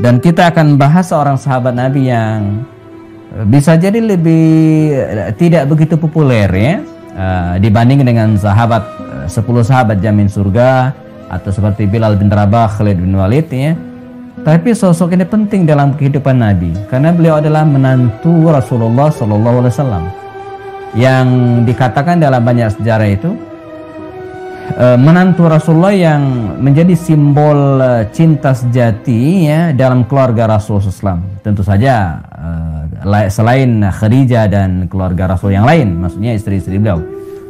Dan kita akan bahas seorang sahabat Nabi yang bisa jadi lebih tidak begitu populer ya, dibanding dengan 10 sahabat jamin surga atau seperti Bilal bin Rabah, Khalid bin Walid ya. Tapi sosok ini penting dalam kehidupan Nabi karena beliau adalah menantu Rasulullah SAW, yang dikatakan dalam banyak sejarah itu menantu Rasulullah yang menjadi simbol cinta sejati ya dalam keluarga Rasul SAW. Tentu saja selain Khadijah dan keluarga Rasul yang lain, maksudnya istri-istri beliau.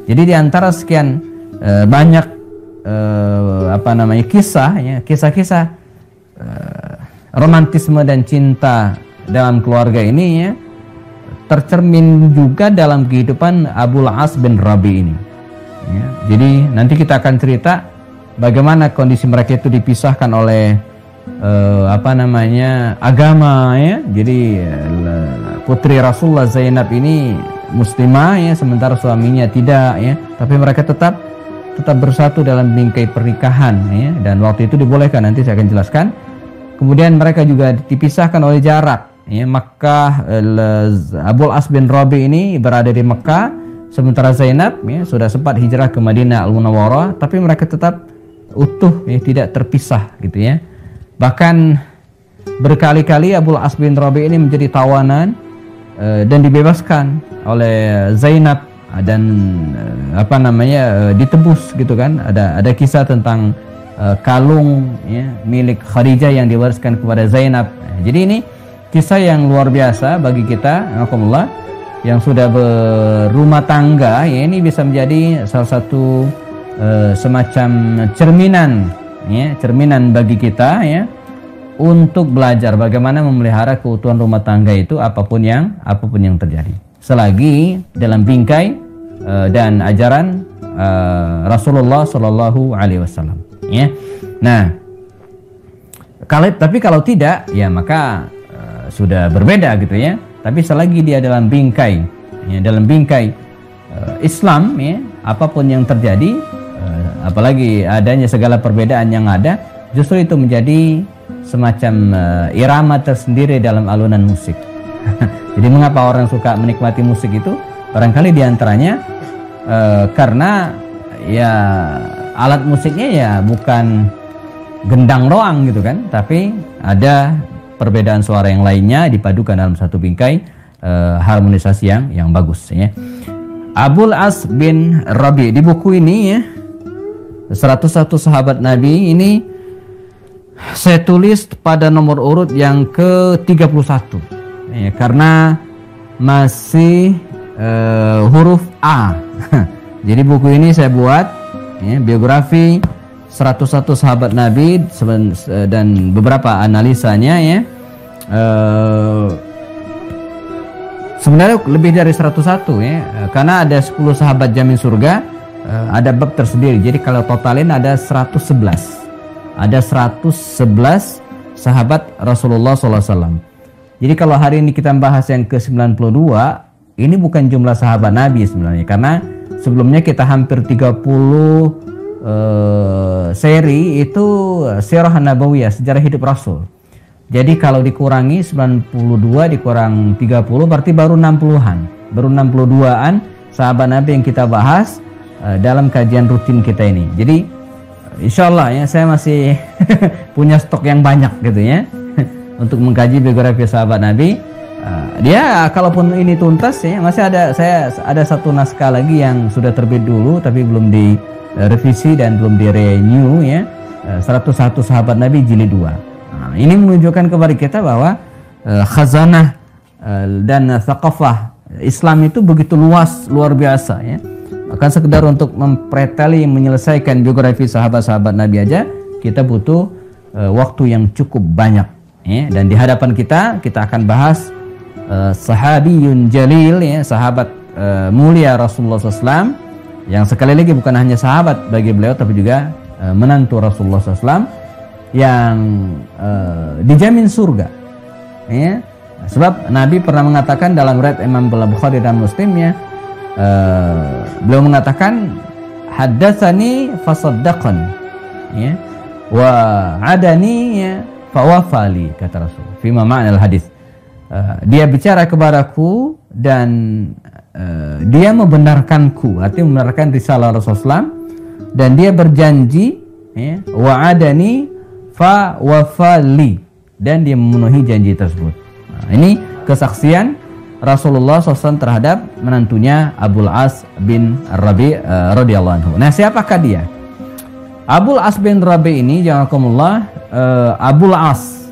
Jadi di antara sekian banyak kisah-kisah romantisme dan cinta dalam keluarga ini ya, tercermin juga dalam kehidupan Abul As bin Rabi ini ya. Jadi nanti kita akan cerita bagaimana kondisi mereka itu dipisahkan oleh agama ya. Jadi putri Rasulullah Zainab ini muslimah ya, sementara suaminya tidak ya, tapi mereka tetap bersatu dalam bingkai pernikahan ya, dan waktu itu dibolehkan, nanti saya akan jelaskan. Kemudian mereka juga dipisahkan oleh jarak ya. Makkah, Abul As bin Rabi ini berada di Mekah, sementara Zainab ya sudah sempat hijrah ke Madinah Al-Munawwarah, tapi mereka tetap utuh ya, tidak terpisah gitu ya. Bahkan berkali-kali Abul As bin Rabi ini menjadi tawanan dan dibebaskan oleh Zainab dan ditebus gitu kan. Ada kisah tentang kalung ya, milik Khadijah yang diwariskan kepada Zainab. Jadi ini kisah yang luar biasa bagi kita yang sudah berumah tangga ya. Ini bisa menjadi salah satu semacam cerminan bagi kita ya, untuk belajar bagaimana memelihara keutuhan rumah tangga itu apapun yang terjadi, selagi dalam bingkai dan ajaran Rasulullah Shallallahu Alaihi Wasallam ya. Nah, tapi kalau tidak ya maka sudah berbeda gitu ya. Tapi selagi dia dalam bingkai ya, Islam ya, apapun yang terjadi, apalagi adanya segala perbedaan yang ada, justru itu menjadi semacam irama tersendiri dalam alunan musik. Jadi mengapa orang suka menikmati musik itu? Barangkali diantaranya karena ya alat musiknya ya bukan gendang doang gitu kan, tapi ada perbedaan suara yang lainnya dipadukan dalam satu bingkai harmonisasi yang bagus ya. Abul As bin Rabi di buku ini ya, 101 sahabat Nabi ini saya tulis pada nomor urut yang ke-31 ya, karena masih huruf A. Jadi buku ini saya buat ya, biografi 101 sahabat Nabi dan beberapa analisanya ya. Sebenarnya lebih dari 101 ya, karena ada 10 sahabat jamin surga, ada bab tersendiri. Jadi kalau totalin ada 111. Ada 111 sahabat Rasulullah SAW. Jadi kalau hari ini kita bahas yang ke-92, ini bukan jumlah sahabat Nabi sebenarnya, karena sebelumnya kita hampir 30 seri itu Sirah Nabawiyah, sejarah hidup Rasul. Jadi kalau dikurangi 92 dikurang 30 berarti baru 60-an. Baru 62-an sahabat Nabi yang kita bahas dalam kajian rutin kita ini. Jadi insya Allah ya, saya masih punya stok yang banyak gitu ya untuk mengkaji biografi sahabat Nabi. Dia kalaupun ini tuntas ya, masih ada satu naskah lagi yang sudah terbit dulu tapi belum direvisi dan belum di-renew ya, 101 sahabat Nabi jilid 2. Nah, ini menunjukkan kepada kita bahwa khazanah dan thaqafah Islam itu begitu luar biasa ya. Bahkan sekedar untuk mempreteli menyelesaikan biografi sahabat-sahabat Nabi aja kita butuh waktu yang cukup banyak ya. Dan di hadapan kita akan bahas sahabiyun jalil ya, sahabat mulia Rasulullah SAW, yang sekali lagi bukan hanya sahabat bagi beliau tapi juga menantu Rasulullah SAW yang dijamin surga ya. Sebab Nabi pernah mengatakan dalam riwayat Imam Bukhari dan Muslim ya, beliau mengatakan haddatsani fasaddaqan ya, wa adani ya fawafali, kata Rasul. Fima ma'nal hadis. Dia bicara kepadaku dan dia membenarkanku, artinya membenarkan risalah Rasulullah, dan dia berjanji, ya, wa'adani fa wafali, dan dia memenuhi janji tersebut. Nah, ini kesaksian Rasulullah SAW terhadap menantunya Abul As bin Rabi radhiyallahu anhu. Nah, siapakah dia? Abul As bin Rabi ini, jangakumullah, Abul As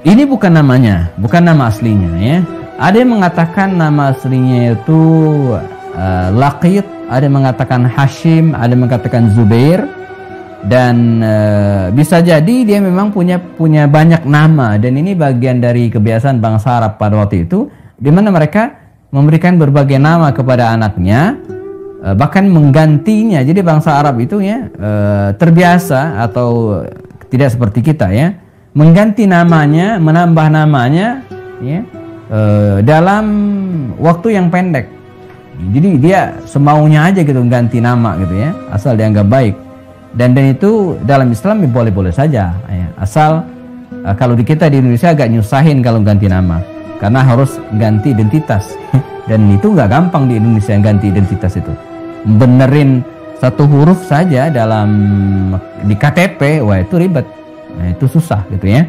ini bukan namanya, bukan nama aslinya, ya. Ada yang mengatakan nama aslinya itu Laqit, ada yang mengatakan Hashim, ada yang mengatakan Zubair, dan bisa jadi dia memang punya banyak nama, dan ini bagian dari kebiasaan bangsa Arab pada waktu itu, di mana mereka memberikan berbagai nama kepada anaknya, bahkan menggantinya. Jadi bangsa Arab itu, ya, terbiasa atau tidak seperti kita, ya, mengganti namanya, menambah namanya, ya, dalam waktu yang pendek. Jadi dia semaunya aja gitu ganti nama gitu, ya, asal dianggap baik. Dan itu dalam Islam boleh-boleh saja, ya. Asal kalau di kita di Indonesia agak nyusahin kalau ganti nama, karena harus ganti identitas. Dan itu nggak gampang di Indonesia ganti identitas itu. Benerin satu huruf saja di KTP, wah itu ribet. Nah, itu susah gitu, ya.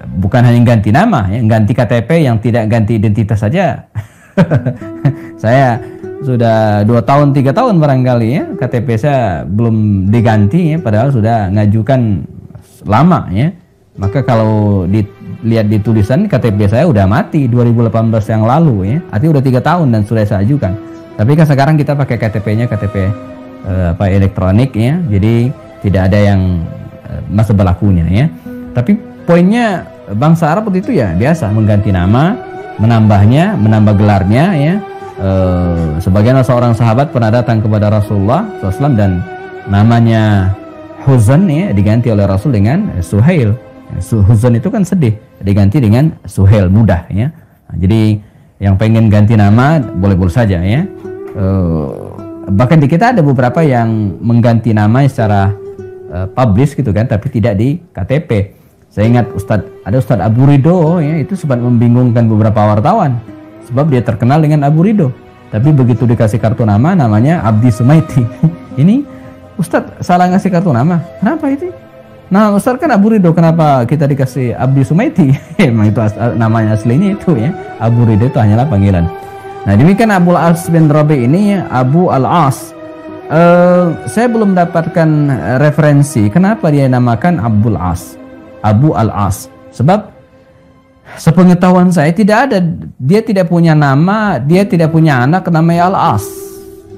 Bukan hanya ganti nama, ya, ganti KTP yang tidak ganti identitas saja. Saya sudah 2 tahun 3 tahun barangkali, ya, KTP saya belum diganti, ya, padahal sudah ngajukan lama, ya. Maka kalau dilihat di tulisan KTP saya udah mati 2018 yang lalu, ya, artinya udah 3 tahun dan sudah saya ajukan. Tapi kan sekarang kita pakai KTP-nya KTP elektronik, ya, jadi tidak ada yang masa berlakunya, ya. Tapi poinnya bangsa Arab waktu itu, ya, biasa mengganti nama, menambahnya, menambah gelarnya, ya. Sebagian seorang sahabat pernah datang kepada Rasulullah SAW dan namanya Huzan, ya, diganti oleh Rasul dengan Suhail. Huzan itu kan sedih, diganti dengan Suhail, mudah, ya. Nah, jadi yang pengen ganti nama boleh-boleh saja, ya. Bahkan di kita ada beberapa yang mengganti nama secara publish gitu kan, tapi tidak di KTP. Saya ingat ada Ustadz Abu Ridho, ya, itu sempat membingungkan beberapa wartawan sebab dia terkenal dengan Abu Ridho, tapi begitu dikasih kartu nama namanya Abdi Sumaiti. Ini Ustadz salah ngasih kartu nama, kenapa itu? Nah, Ustadz kan Abu Ridho, kenapa kita dikasih Abdi Sumaiti? Emang itu namanya aslinya itu, ya, Abu Ridho itu hanyalah panggilan. Nah, demikian Abul As bin Rabi ini, ya, Abu Al-As. Saya belum mendapatkan referensi kenapa dia namakan Abul As, Abu Al-As. Sebab sepengetahuan saya dia tidak punya nama, dia tidak punya anak namanya Al-As.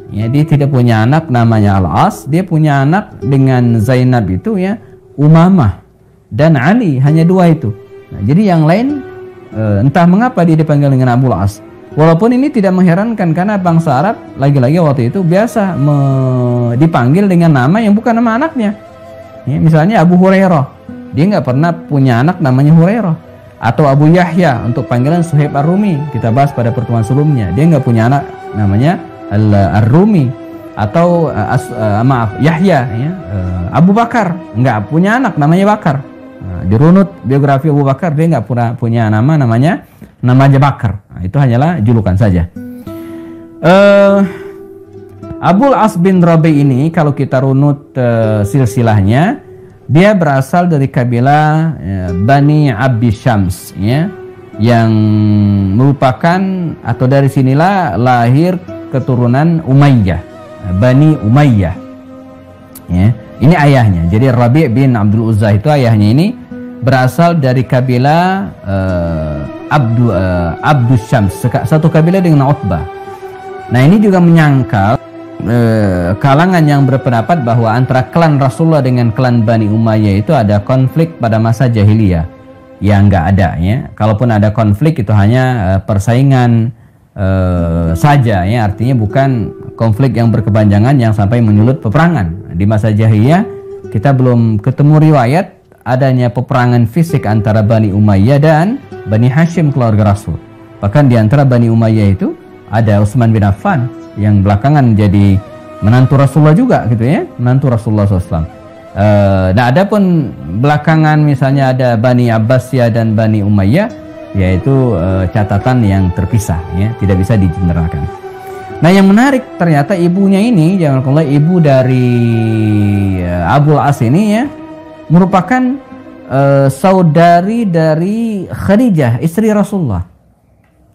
Ya, dia tidak punya anak namanya Al-As, dia punya anak dengan Zainab itu, ya, Umamah dan Ali, hanya 2 itu. Nah, jadi yang lain entah mengapa dia dipanggil dengan Abul As. Walaupun ini tidak mengherankan karena bangsa Arab lagi-lagi waktu itu biasa dipanggil dengan nama yang bukan nama anaknya. Ya, misalnya Abu Hurairah, dia nggak pernah punya anak namanya Hurairah. Atau Abu Yahya untuk panggilan Suhaib Ar-Rumi, kita bahas pada pertemuan sebelumnya, dia nggak punya anak namanya Ar-Rumi. Atau Yahya, ya, Abu Bakar nggak punya anak namanya Bakar. Dirunut biografi Abu Bakar, dia nggak punya nama namanya Bakar. Nah, itu hanyalah julukan saja. Abul As bin Rabi ini kalau kita runut silsilahnya, dia berasal dari kabilah Bani Abdi Syams, ya, yang merupakan atau dari sinilah lahir keturunan Umayyah, Bani Umayyah, ya. Ini ayahnya. Jadi Rabi' bin Abdul Uzza itu ayahnya ini berasal dari kabilah Abdus Syams, satu kabilah dengan Utbah. Nah, ini juga menyangkal kalangan yang berpendapat bahwa antara klan Rasulullah dengan klan Bani Umayyah itu ada konflik pada masa jahiliyah. Ya, nggak ada, ya. Kalaupun ada konflik itu hanya persaingan saja, ya, artinya bukan konflik yang berkepanjangan yang sampai menyulut peperangan. Di masa jahiliyah kita belum ketemu riwayat adanya peperangan fisik antara Bani Umayyah dan Bani Hashim keluarga Rasul. Bahkan di antara Bani Umayyah itu ada Utsman bin Affan yang belakangan jadi menantu Rasulullah juga gitu, ya, menantu Rasulullah SAW. Nah, adapun belakangan misalnya ada Bani Abbasiyah dan Bani Umayyah, yaitu catatan yang terpisah, ya, tidak bisa digeneralkan. Nah, yang menarik ternyata ibunya ini, jangan lupa ibu dari Abul As ini ya, merupakan saudari dari Khadijah, istri Rasulullah.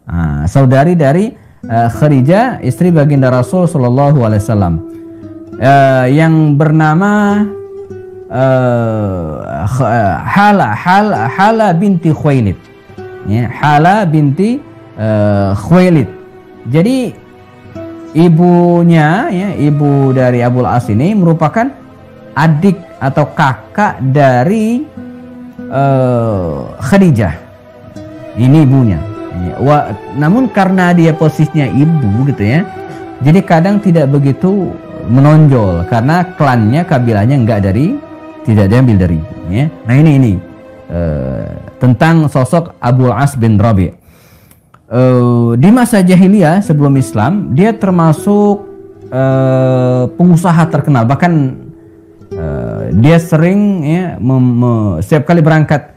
Nah, saudari dari Khadijah, istri baginda Rasul Shallallahu Alaihi Wasallam, yang bernama Hala binti Khuwailid, ya, Hala binti Khuwailid. Jadi ibunya, ya, ibu dari Abul As ini merupakan adik atau kakak dari Khadijah. Ini ibunya. Namun karena dia posisinya ibu gitu ya, jadi kadang tidak begitu menonjol karena klannya, kabilahnya tidak diambil dari ibunya. Nah, ini tentang sosok Abul As bin Rabi'. Di masa jahiliyah sebelum Islam, dia termasuk pengusaha terkenal. Bahkan dia sering, ya, setiap kali berangkat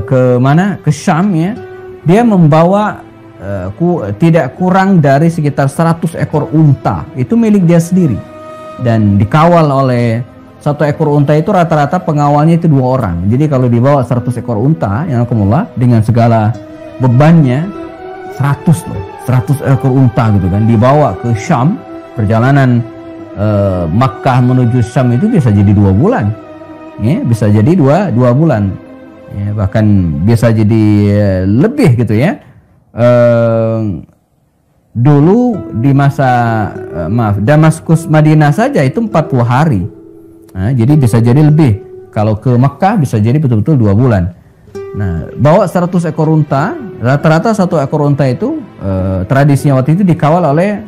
ke Syam, ya, dia membawa tidak kurang dari sekitar 100 ekor unta. Itu milik dia sendiri dan dikawal oleh satu ekor unta itu rata-rata pengawalnya itu 2 orang. Jadi kalau dibawa 100 ekor unta, yang akumullah dengan segala bebannya 100 ekor unta gitu kan, dibawa ke Syam. Perjalanan Makkah menuju Syam itu bisa jadi 2 bulan, ya, bisa jadi dua bulan, ya, bahkan bisa jadi lebih gitu ya. Dulu di masa Damaskus Madinah saja itu 40 hari. Nah, jadi bisa jadi lebih. Kalau ke Mekah bisa jadi betul-betul 2 bulan. Nah, bawa 100 ekor unta, rata-rata satu ekor unta itu tradisinya waktu itu dikawal oleh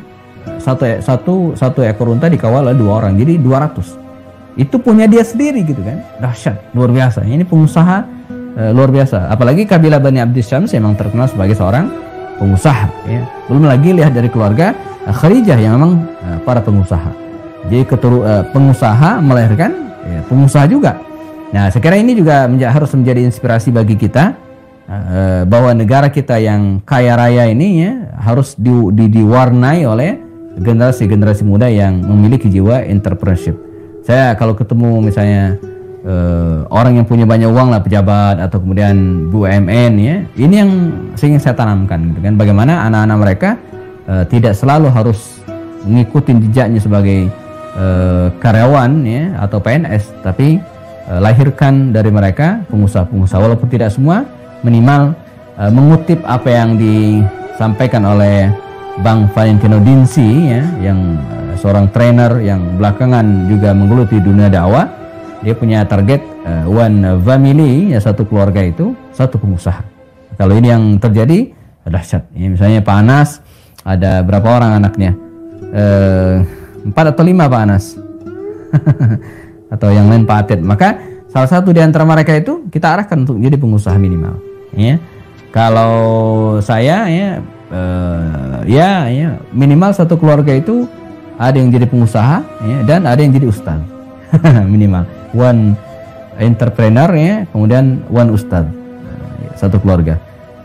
satu ekor unta dikawal oleh 2 orang, jadi 200. Itu punya dia sendiri gitu kan, dahsyat, luar biasa. Ini pengusaha luar biasa. Apalagi kabilah Bani Abdis Syams memang terkenal sebagai seorang pengusaha, ya. Belum lagi lihat dari keluarga Khadijah yang memang para pengusaha. Jadi pengusaha melahirkan, ya, pengusaha juga. Nah, saya kira ini juga harus menjadi inspirasi bagi kita, bahwa negara kita yang kaya raya ini, ya, harus diwarnai oleh generasi muda yang memiliki jiwa entrepreneurship. Saya kalau ketemu misalnya orang yang punya banyak uang lah, pejabat atau kemudian BUMN, ya, ini yang ingin saya tanamkan gitu kan, bagaimana anak-anak mereka tidak selalu harus mengikuti jejaknya sebagai karyawan, ya, atau PNS, tapi lahirkan dari mereka pengusaha-pengusaha, walaupun tidak semua, minimal mengutip apa yang disampaikan oleh Bang Valentino Dinsi, ya, yang seorang trainer yang belakangan juga menggeluti dunia dakwah. Dia punya target one family, ya, satu keluarga itu satu pengusaha. Kalau ini yang terjadi dahsyat, ya, misalnya Pak Anas ada berapa orang anaknya? 4 atau 5 Pak Anas atau yang lain Pak Atet. Maka salah satu di antara mereka itu kita arahkan untuk jadi pengusaha minimal, ya. Kalau saya, ya, ya minimal satu keluarga itu ada yang jadi pengusaha, ya, dan ada yang jadi ustaz. Minimal one entrepreneur, ya, kemudian one ustaz, satu keluarga.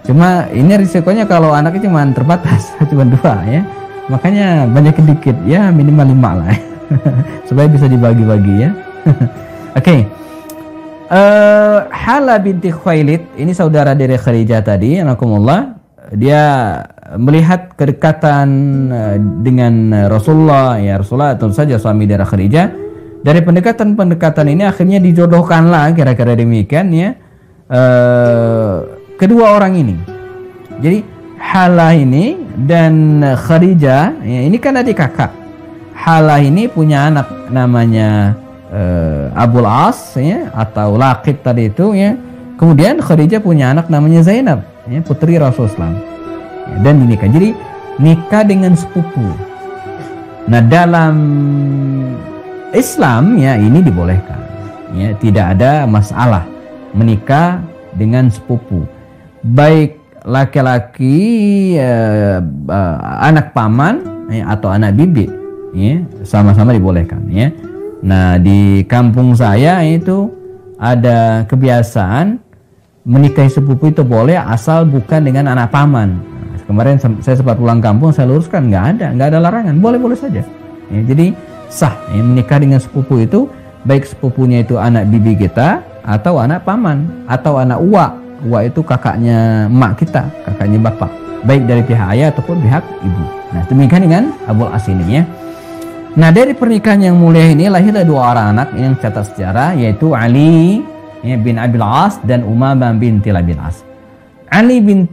Cuma ini risikonya kalau anaknya cuma terbatas, cuma 2, ya. Makanya banyak sedikit, ya, minimal 5 lah, ya. Supaya bisa dibagi-bagi, ya. Oke. Hala binti Khuwailid ini saudara dari Khadijah tadi, anakumullah. Dia melihat kedekatan dengan Rasulullah, ya, Rasulullah tentu saja suami dari Khadijah. Dari pendekatan ini akhirnya dijodohkanlah, kira-kira demikian, ya, kedua orang ini. Jadi Hala ini dan Khadijah, ya, ini kan adik kakak. Hala ini punya anak namanya Abul As, ya, atau Laqib tadi itu, ya. Kemudian Khadijah punya anak namanya Zainab, ya, putri Rasulullah, ya, dan dinikah. Jadi nikah dengan sepupu. Nah, dalam Islam, ya, ini dibolehkan, ya, tidak ada masalah menikah dengan sepupu, baik laki-laki anak paman, ya, atau anak bibi, ya, sama-sama dibolehkan, ya. Nah, di kampung saya itu ada kebiasaan menikahi sepupu itu boleh asal bukan dengan anak paman. Nah, kemarin saya sempat pulang kampung, saya luruskan nggak ada larangan, boleh saja. Ya, jadi sah ya, menikah dengan sepupu itu, baik sepupunya itu anak bibi kita atau anak paman atau anak uwa. Uwa itu kakaknya emak kita, kakaknya bapak, baik dari pihak ayah ataupun pihak ibu. Nah, demikian dengan Abul As ini ya. Nah, dari pernikahan yang mulia ini lahirlah dua orang anak yang catat sejarah, yaitu Ali ya, bin Abil As dan Umamah binti Abil As. Ali bin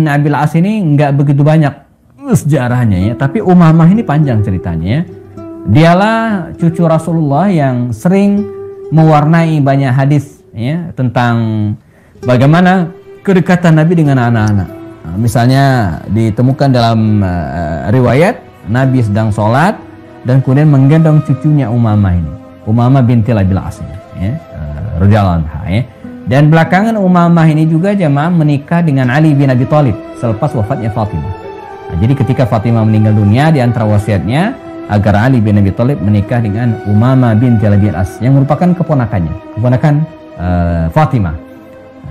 Abil As ini nggak begitu banyak sejarahnya ya, tapi Umamah ini panjang ceritanya ya. Dialah cucu Rasulullah yang sering mewarnai banyak hadis ya tentang bagaimana kedekatan Nabi dengan anak-anak. Nah, misalnya ditemukan dalam riwayat Nabi sedang sholat dan kemudian menggendong cucunya Umamah ini, Umamah binti Abil As ya, radhiyallahu anha ya. Dan belakangan Umamah ini juga jamaah menikah dengan Ali bin Abi Thalib selepas wafatnya Fatimah. Nah, jadi ketika Fatimah meninggal dunia, di antara wasiatnya agar Ali bin Abi Thalib menikah dengan Umamah binti Abil As yang merupakan keponakan Fatimah.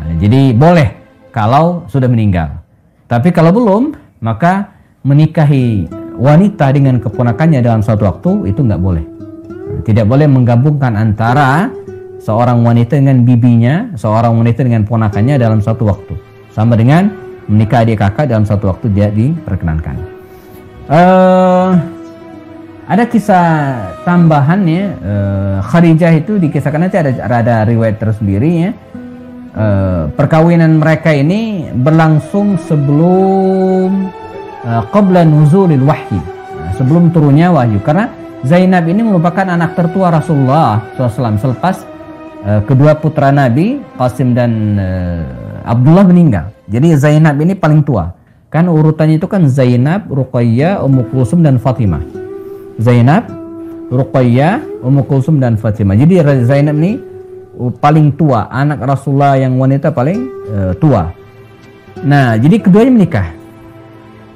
Nah, jadi boleh kalau sudah meninggal. Tapi kalau belum, maka menikahi wanita dengan keponakannya dalam suatu waktu itu nggak boleh. Nah, tidak boleh menggabungkan antara seorang wanita dengan bibinya, seorang wanita dengan ponakannya dalam satu waktu. Sama dengan menikah adik kakak dalam satu waktu dia diperkenankan. Ada kisah tambahan ya, Khadijah itu dikisahkan nanti ada riwayat tersendiri ya. Perkawinan mereka ini berlangsung sebelum qabla nuzulil wahyi, sebelum turunnya wahyu, karena Zainab ini merupakan anak tertua Rasulullah SAW selepas kedua putra Nabi Qasim dan Abdullah meninggal. Jadi Zainab ini paling tua. Kan urutannya itu kan Zainab, Ruqayyah, Ummu Kulsum dan Fatimah. Zainab, Ruqayyah, Ummu Kulsum dan Fatimah. Jadi Zainab ini paling tua, anak Rasulullah yang wanita paling tua. Nah, jadi keduanya menikah.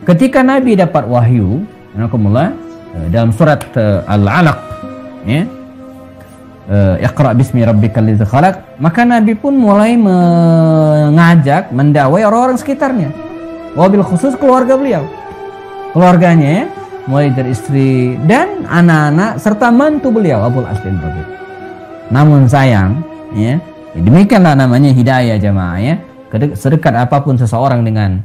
Ketika Nabi dapat wahyu, dalam surat Al-Alaq ya, Iqra bismi rabbikal ladzi khalaq, maka Nabi pun mulai mengajak, mendakwai orang-orang sekitarnya, wabil khusus keluarga beliau, keluarganya ya, mulai dari istri dan anak-anak serta mantu beliau Abul As bin Rabi'. Namun sayang ya, demikianlah namanya hidayah jamaah ya. Sedekat apapun seseorang dengan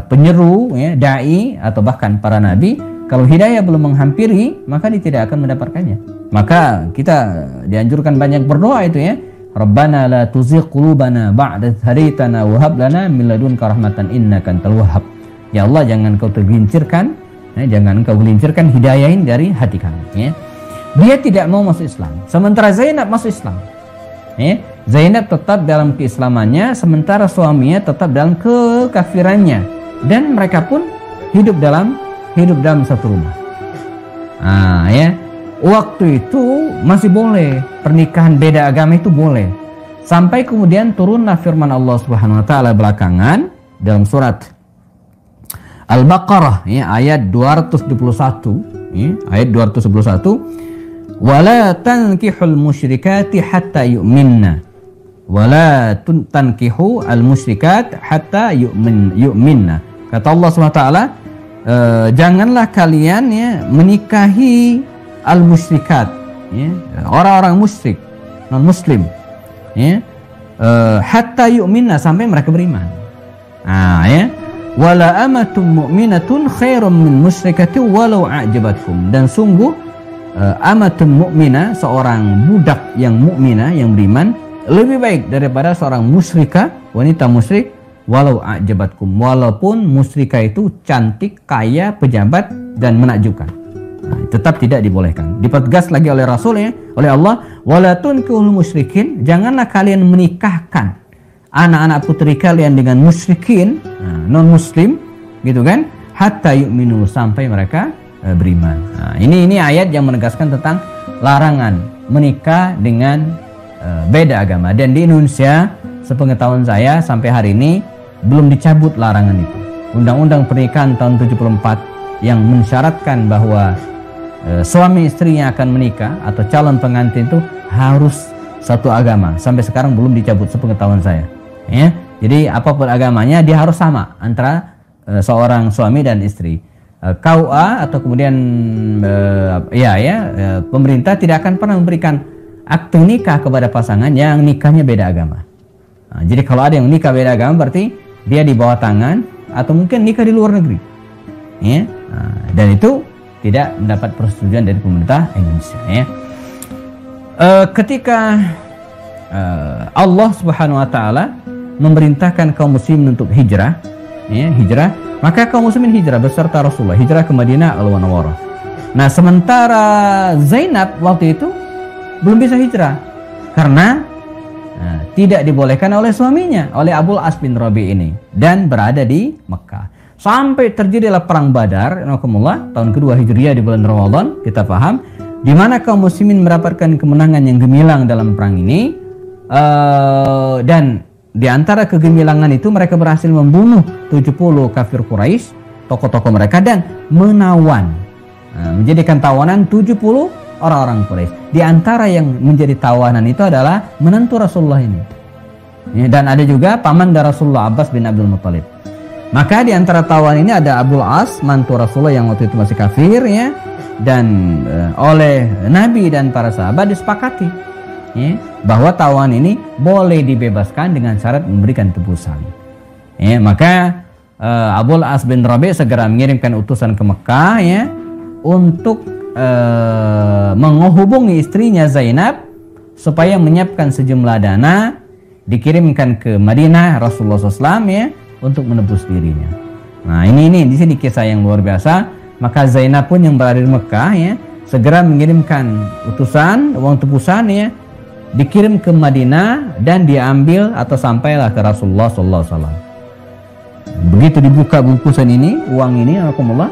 penyeru ya, dai atau bahkan para nabi, kalau hidayah belum menghampiri maka dia tidak akan mendapatkannya. Maka kita dianjurkan banyak berdoa itu ya. Rabbana la tuzigh qulubana ba'da idh hadaitana wa hab lana min ladunka rahmatan innaka antal wahhab. Ya Allah, jangan kau tergelincirkan ya, jangan kau gelincirkan hidayahin dari hati kami ya. Dia tidak mau masuk Islam, sementara Zainab masuk Islam ya. Zainab tetap dalam keislamannya, sementara suaminya tetap dalam kekafirannya, dan mereka pun hidup dalam satu rumah. Nah ya, waktu itu masih boleh pernikahan beda agama, itu boleh, sampai kemudian turunlah firman Allah Subhanahu wa taala belakangan dalam surat Al-Baqarah ya, ayat 221 ya, ayat 221, wala tankihul musyrikati hatta yu'minna, wala tankihu al musyrikat hatta yu'minna. Kata Allah SWT, janganlah kalian ya menikahi al musyrikat ya, orang-orang musyrik non muslim ya, hatta yu'minna, sampai mereka beriman. Nah ya, wala amatum mu'minatun khairum min musyrikatin walau a'jabatkum, dan sungguh amatun mu'minah, seorang budak yang mukminah yang beriman, lebih baik daripada seorang musyrikah, wanita musyrik, walau a'jabatkum, walaupun musyrikah itu cantik, kaya, pejabat dan menakjubkan. Nah, tetap tidak dibolehkan. Dipertegas lagi oleh Rasul ya, oleh Allah, wala tunkihul musyrikin, janganlah kalian menikahkan anak-anak putri kalian dengan musyrikin, non muslim gitu kan, hatta yu'minu, sampai mereka beriman. Nah, ini ayat yang menegaskan tentang larangan menikah dengan beda agama. Dan di Indonesia sepengetahuan saya sampai hari ini belum dicabut larangan itu. Undang-undang pernikahan tahun 74 yang mensyaratkan bahwa suami istri yang akan menikah atau calon pengantin itu harus satu agama. Sampai sekarang belum dicabut sepengetahuan saya. Ya, jadi apapun agamanya dia harus sama antara seorang suami dan istri. KUA atau kemudian pemerintah tidak akan pernah memberikan akte nikah kepada pasangan yang nikahnya beda agama. Nah, jadi kalau ada yang nikah beda agama berarti dia di bawah tangan atau mungkin nikah di luar negeri. Ya, dan itu tidak mendapat persetujuan dari pemerintah Indonesia. Ya. Ketika Allah Subhanahu Wa Taala memerintahkan kaum muslimin untuk hijrah, maka kaum muslimin hijrah beserta Rasulullah hijrah ke Madinah al-Munawwarah. Nah, sementara Zainab waktu itu belum bisa hijrah karena tidak dibolehkan oleh suaminya, oleh Abul As bin Rabi ini, dan berada di Mekah. Sampai terjadilah perang Badar, tahun kedua Hijriah di bulan Ramadan, kita paham, di mana kaum muslimin mendapatkan kemenangan yang gemilang dalam perang ini, dan di antara kegemilangan itu mereka berhasil membunuh 70 kafir Quraisy, tokoh-tokoh mereka, dan menawan, menjadikan tawanan 70 orang-orang Quraisy. Di antara yang menjadi tawanan itu adalah menantu Rasulullah ini. Dan ada juga paman dari Rasulullah, Abbas bin Abdul Muttalib. Maka di antara tawanan ini ada Abul As, mantu Rasulullah yang waktu itu masih kafir, ya. Dan oleh Nabi dan para sahabat disepakati, ya, bahwa tawanan ini boleh dibebaskan dengan syarat memberikan tebusan. Ya, maka Abul As bin Rabi segera mengirimkan utusan ke Mekah, ya, untuk menghubungi istrinya Zainab supaya menyiapkan sejumlah dana dikirimkan ke Madinah Rasulullah SAW, ya, untuk menebus dirinya. Nah, ini di sini kisah yang luar biasa. Maka Zainab pun yang berada di Mekah, ya, segera mengirimkan utusan uang tebusan, ya, dikirim ke Madinah dan diambil atau sampailah ke Rasulullah SAW. Begitu dibuka bungkusan ini, uang ini, alhamdulillah.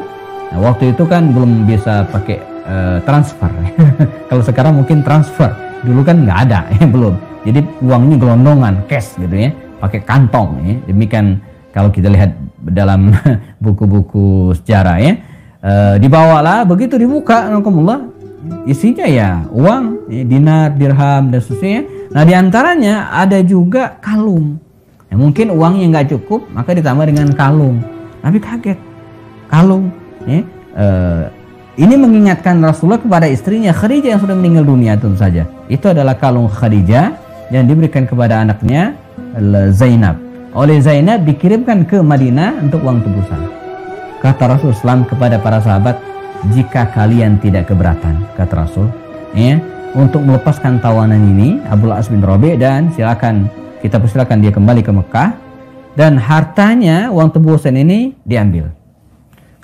Nah, waktu itu kan belum bisa pakai transfer. Kalau sekarang mungkin transfer, dulu kan nggak ada, ya, belum. Jadi uangnya gelondongan, cash gitu, ya, pakai kantong, ya. Demikian kalau kita lihat dalam buku-buku sejarah, ya. Dibawalah, begitu dibuka, alhamdulillah, isinya ya uang, ya, dinar, dirham, dan seterusnya. Nah, diantaranya ada juga kalung. Ya, mungkin uangnya nggak cukup, maka ditambah dengan kalung. Nabi kaget, kalung, ya. Ini mengingatkan Rasulullah kepada istrinya Khadijah yang sudah meninggal dunia, tentu saja. Itu adalah kalung Khadijah yang diberikan kepada anaknya Zainab. Oleh Zainab dikirimkan ke Madinah untuk uang tebusan. Kata Rasul SAW kepada para sahabat, jika kalian tidak keberatan, kata Rasul, ya, untuk melepaskan tawanan ini Abul As bin Rabi, dan kita persilakan dia kembali ke Mekah, dan hartanya uang tebusan ini diambil,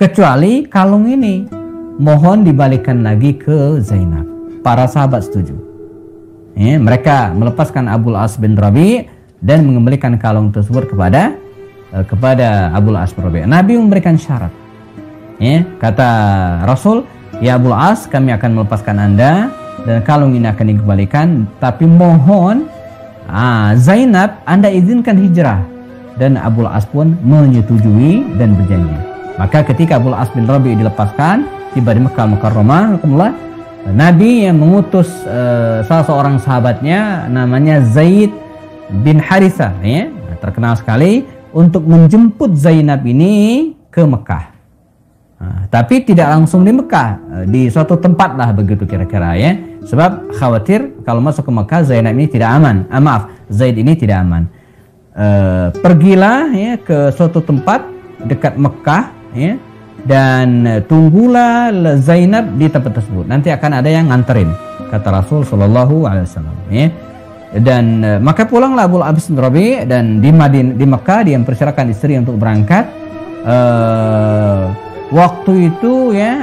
kecuali kalung ini mohon dibalikan lagi ke Zainab. Para sahabat setuju, ya, mereka melepaskan Abul As bin Rabi dan mengembalikan kalung tersebut kepada Abul As bin Rabi. Nabi memberikan syarat, ya, kata Rasul, ya Abul As, kami akan melepaskan Anda dan kalung ini akan dikembalikan, tapi mohon Zainab Anda izinkan hijrah. Dan Abul As pun menyetujui dan berjanji. Maka ketika Abul As bin Rabi dilepaskan, tiba di Mekah Mukarramah, Nabi yang mengutus salah seorang sahabatnya namanya Zaid bin Harithah, ya, terkenal sekali, untuk menjemput Zainab ini ke Mekah. Tapi tidak langsung di Mekah, di suatu tempat lah begitu kira-kira, ya. Sebab khawatir kalau masuk ke Mekah Zainab ini tidak aman. Zaid ini tidak aman. Pergilah, ya, ke suatu tempat dekat Mekah, ya, dan tunggulah Zainab di tempat tersebut. Nanti akan ada yang nganterin, kata Rasul Shallallahu Alaihi Wasallam, ya. Dan maka pulanglah Abul As bin Rabi, dan di Mekah dia mempersilakan istri untuk berangkat. Waktu itu, ya,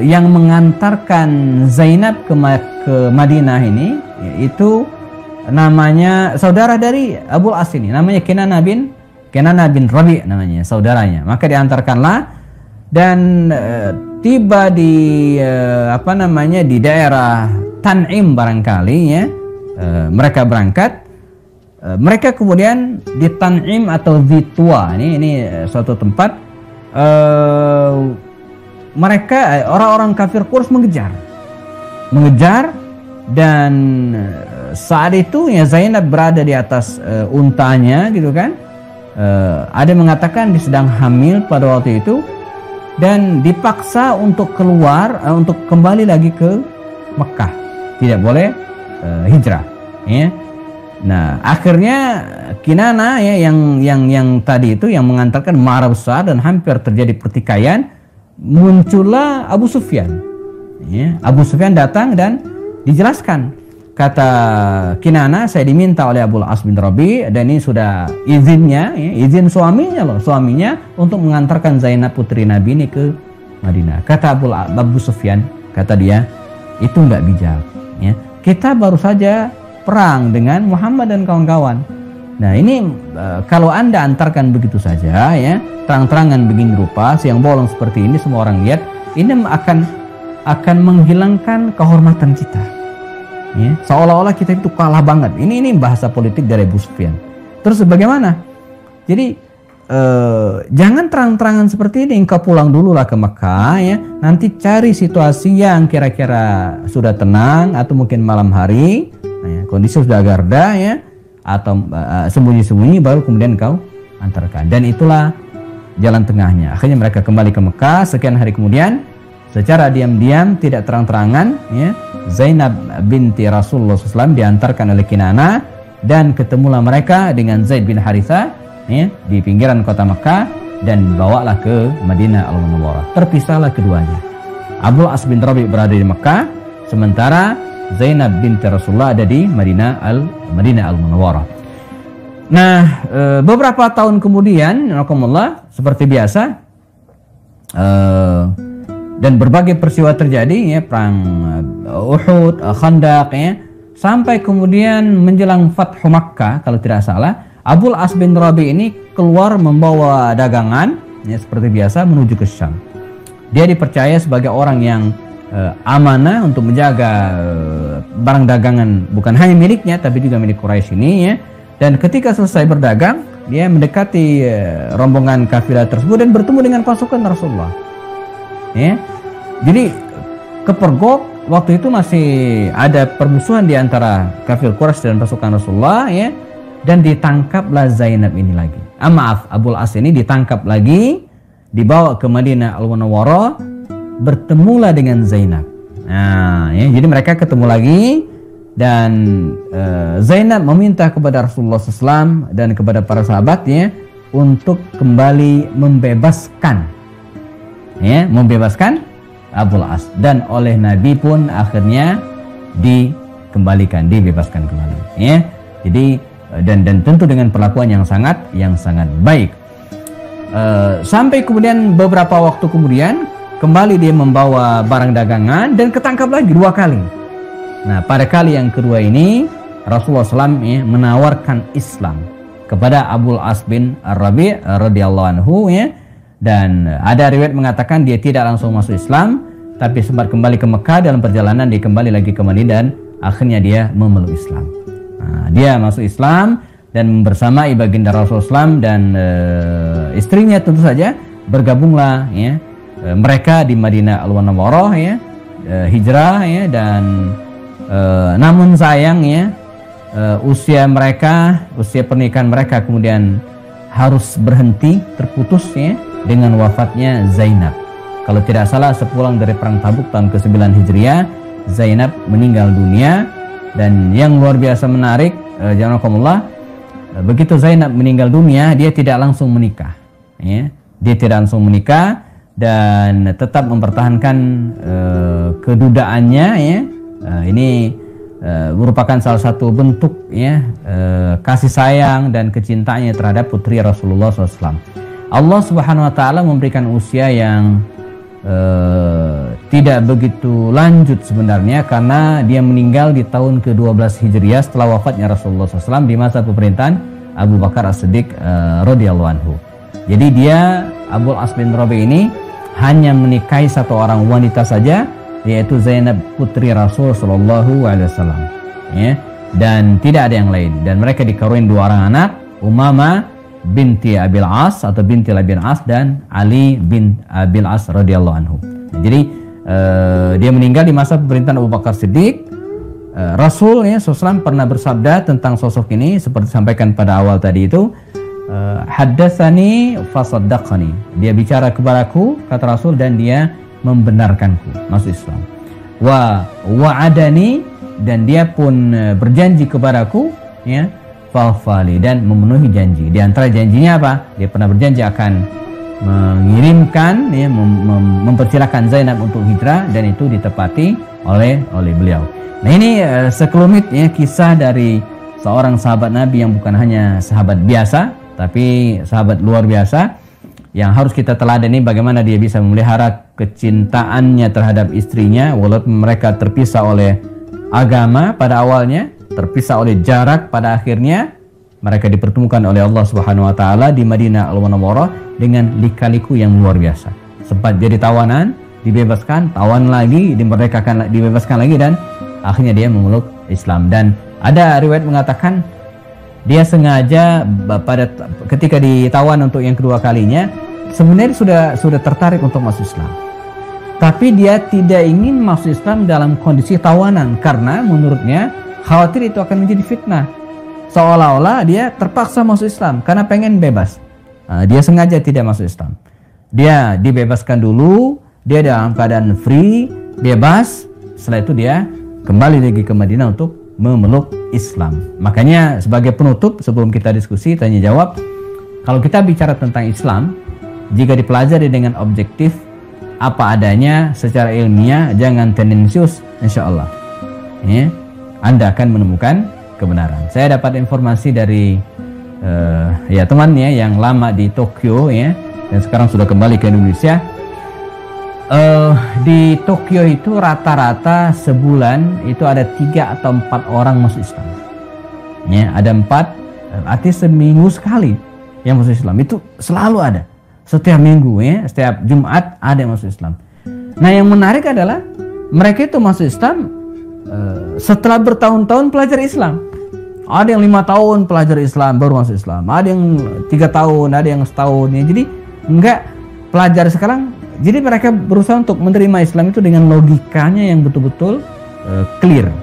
yang mengantarkan Zainab ke Madinah ini, itu namanya saudara dari Abul As ini, namanya Kinanah bin Rabi namanya, saudaranya. Maka diantarkanlah, dan tiba di di daerah Tan'im barangkali, ya. Mereka berangkat, mereka kemudian di Tan'im atau Zitwa, ini suatu tempat, mereka orang-orang kafir Quraisy mengejar dan saat itu ya Zainab berada di atas untanya gitu kan. Ada yang mengatakan dia sedang hamil pada waktu itu dan dipaksa untuk keluar untuk kembali lagi ke Mekah, tidak boleh hijrah ya. Nah akhirnya Kinana ya yang tadi itu yang mengantarkan marah besar dan hampir terjadi pertikaian, muncullah Abu Sufyan ya. Abu Sufyan datang dan dijelaskan, kata Kinana, saya diminta oleh Abul As bin Rabi dan ini sudah izinnya ya, izin suaminya untuk mengantarkan Zainab putri Nabi ini ke Madinah. Kata Abu Sufyan, kata dia, itu nggak bijak ya. Kita baru saja perang dengan Muhammad dan kawan-kawan. Nah ini kalau Anda antarkan begitu saja ya, terang-terangan begini rupa, siang bolong seperti ini, semua orang lihat, ini akan menghilangkan kehormatan kita ya, seolah-olah kita itu kalah banget. Ini bahasa politik dari Abu Sufyan. Terus bagaimana? Jadi jangan terang-terangan seperti ini, engkau pulang dulu lah ke Mekah ya, nanti cari situasi yang kira-kira sudah tenang atau mungkin malam hari ya, kondisi sudah agak reda ya, atau sembunyi-sembunyi baru kemudian kau antarkan. Dan itulah jalan tengahnya. Akhirnya mereka kembali ke Mekah. Sekian hari kemudian secara diam-diam, tidak terang-terangan ya, Zainab binti Rasulullah SAW diantarkan oleh Kinana dan ketemulah mereka dengan Zaid bin Haritha ya, di pinggiran kota Mekah dan bawalah ke Madinah Al-Munawwarah. Terpisahlah keduanya. Abul As bin Rabi berada di Mekah, sementara Zainab binti Rasulullah ada di Madinah Al-Munawwarah. Nah, beberapa tahun kemudian, seperti biasa, dan berbagai peristiwa terjadi ya, perang Uhud, Khandaq ya, sampai kemudian menjelang Fathu Makkah kalau tidak salah, Abul As bin Rabi ini keluar membawa dagangan ya, seperti biasa menuju ke Syam. Dia dipercaya sebagai orang yang amanah untuk menjaga barang dagangan bukan hanya miliknya tapi juga milik Quraisy ini ya. Dan ketika selesai berdagang, dia mendekati rombongan kafilah tersebut dan bertemu dengan pasukan Rasulullah. Ya. Jadi kepergok waktu itu masih ada permusuhan di antara kafir Quraisy dan pasukan Rasulullah ya, dan ditangkaplah Zainab ini lagi. Maaf, Abul As ini ditangkap lagi, dibawa ke Madinah Al-Munawwarah, bertemulah dengan Zainab. Nah, ya, jadi mereka ketemu lagi dan Zainab meminta kepada Rasulullah SAW dan kepada para sahabatnya untuk kembali membebaskan Abul As, dan oleh Nabi pun akhirnya dibebaskan kembali ya. Jadi dan tentu dengan perlakuan yang sangat baik. Sampai kemudian beberapa waktu kemudian kembali dia membawa barang dagangan dan ketangkap lagi 2 kali. Nah, pada kali yang kedua ini Rasulullah SAW ya, menawarkan Islam kepada Abul As bin Rabi radhiyallahu anhu ya. Dan ada riwayat mengatakan dia tidak langsung masuk Islam, tapi sempat kembali ke Mekah. Dalam perjalanan dia kembali lagi ke Madinah dan akhirnya dia memeluk Islam. Nah, dia masuk Islam dan bersamai baginda Rasulullah SAW dan istrinya tentu saja bergabunglah ya, mereka di Madinah Al-Munawwarah ya, hijrah ya, dan namun sayang ya, usia pernikahan mereka kemudian harus berhenti, terputus ya, dengan wafatnya Zainab. Kalau tidak salah sepulang dari perang Tabuk tahun ke-9 Hijriah, Zainab meninggal dunia. Dan yang luar biasa menarik, begitu Zainab meninggal dunia, dia tidak langsung menikah ya. Dia tidak langsung menikah dan tetap mempertahankan kedudaannya ya. Ini merupakan salah satu bentuk ya, kasih sayang dan kecintaannya terhadap putri Rasulullah SAW. Allah Subhanahu wa Ta'ala memberikan usia yang tidak begitu lanjut sebenarnya, karena dia meninggal di tahun ke-12 Hijriah setelah wafatnya Rasulullah SAW di masa pemerintahan Abu Bakar As-Siddiq radhiyallahu anhu. Jadi dia, Abul As bin Rabi ini hanya menikahi satu orang wanita saja, yaitu Zainab putri Rasul Shallallahu Alaihi Wasallam ya, dan tidak ada yang lain. Dan mereka dikaruniai 2 orang anak, Umamah binti Abil As atau binti Abil As dan Ali bin Abil As radhiyallahu anhu. Jadi dia meninggal di masa pemerintahan Abu Bakar Siddiq. Rasul ya SAW pernah bersabda tentang sosok ini seperti disampaikan pada awal tadi itu, haddatsani fasaddaqani. Dia bicara kepadaku, kata Rasul, dan dia membenarkanku masuk Islam. Wa wa'adani, dan dia pun berjanji kepadaku, ya, fa'fali, dan memenuhi janji. Di antara janjinya apa? Dia pernah berjanji akan mengirimkan, ya, mempersilahkan Zainab untuk hijrah, dan itu ditepati oleh beliau. Nah, ini sekelumit ya kisah dari seorang sahabat Nabi yang bukan hanya sahabat biasa, tapi sahabat luar biasa yang harus kita teladani bagaimana dia bisa memelihara kecintaannya terhadap istrinya walaupun mereka terpisah oleh agama pada awalnya, terpisah oleh jarak, pada akhirnya mereka dipertemukan oleh Allah Subhanahu wa taala di Madinah Al-Munawwarah dengan lika-liku yang luar biasa. Sempat jadi tawanan, dibebaskan, tawan lagi, dimerdekakan, dibebaskan lagi, dan akhirnya dia memeluk Islam. Dan ada riwayat mengatakan dia sengaja ketika ditawan untuk yang kedua kalinya sebenarnya sudah tertarik untuk masuk Islam, tapi dia tidak ingin masuk Islam dalam kondisi tawanan karena menurutnya khawatir itu akan menjadi fitnah, seolah-olah dia terpaksa masuk Islam karena pengen bebas. Dia sengaja tidak masuk Islam, dia dibebaskan dulu, dia dalam keadaan free, bebas. Setelah itu dia kembali lagi ke Madinah untuk memeluk Islam. Makanya sebagai penutup sebelum kita diskusi tanya jawab, kalau kita bicara tentang Islam, jika dipelajari dengan objektif apa adanya secara ilmiah, jangan tendensius, insya Allah ya, Anda akan menemukan kebenaran. Saya dapat informasi dari ya temannya yang lama di Tokyo ya, dan sekarang sudah kembali ke Indonesia. Di Tokyo itu rata-rata sebulan itu ada 3 atau 4 orang masuk Islam. Ya, ada 4, artinya seminggu sekali yang masuk Islam. Itu selalu ada. Setiap minggu ya, setiap Jumat ada yang masuk Islam. Nah, yang menarik adalah mereka itu masuk Islam setelah bertahun-tahun pelajar Islam. Ada yang 5 tahun pelajar Islam baru masuk Islam. Ada yang 3 tahun, ada yang setahun ya. Jadi enggak pelajar sekarang. Jadi mereka berusaha untuk menerima Islam itu dengan logikanya yang betul-betul clear.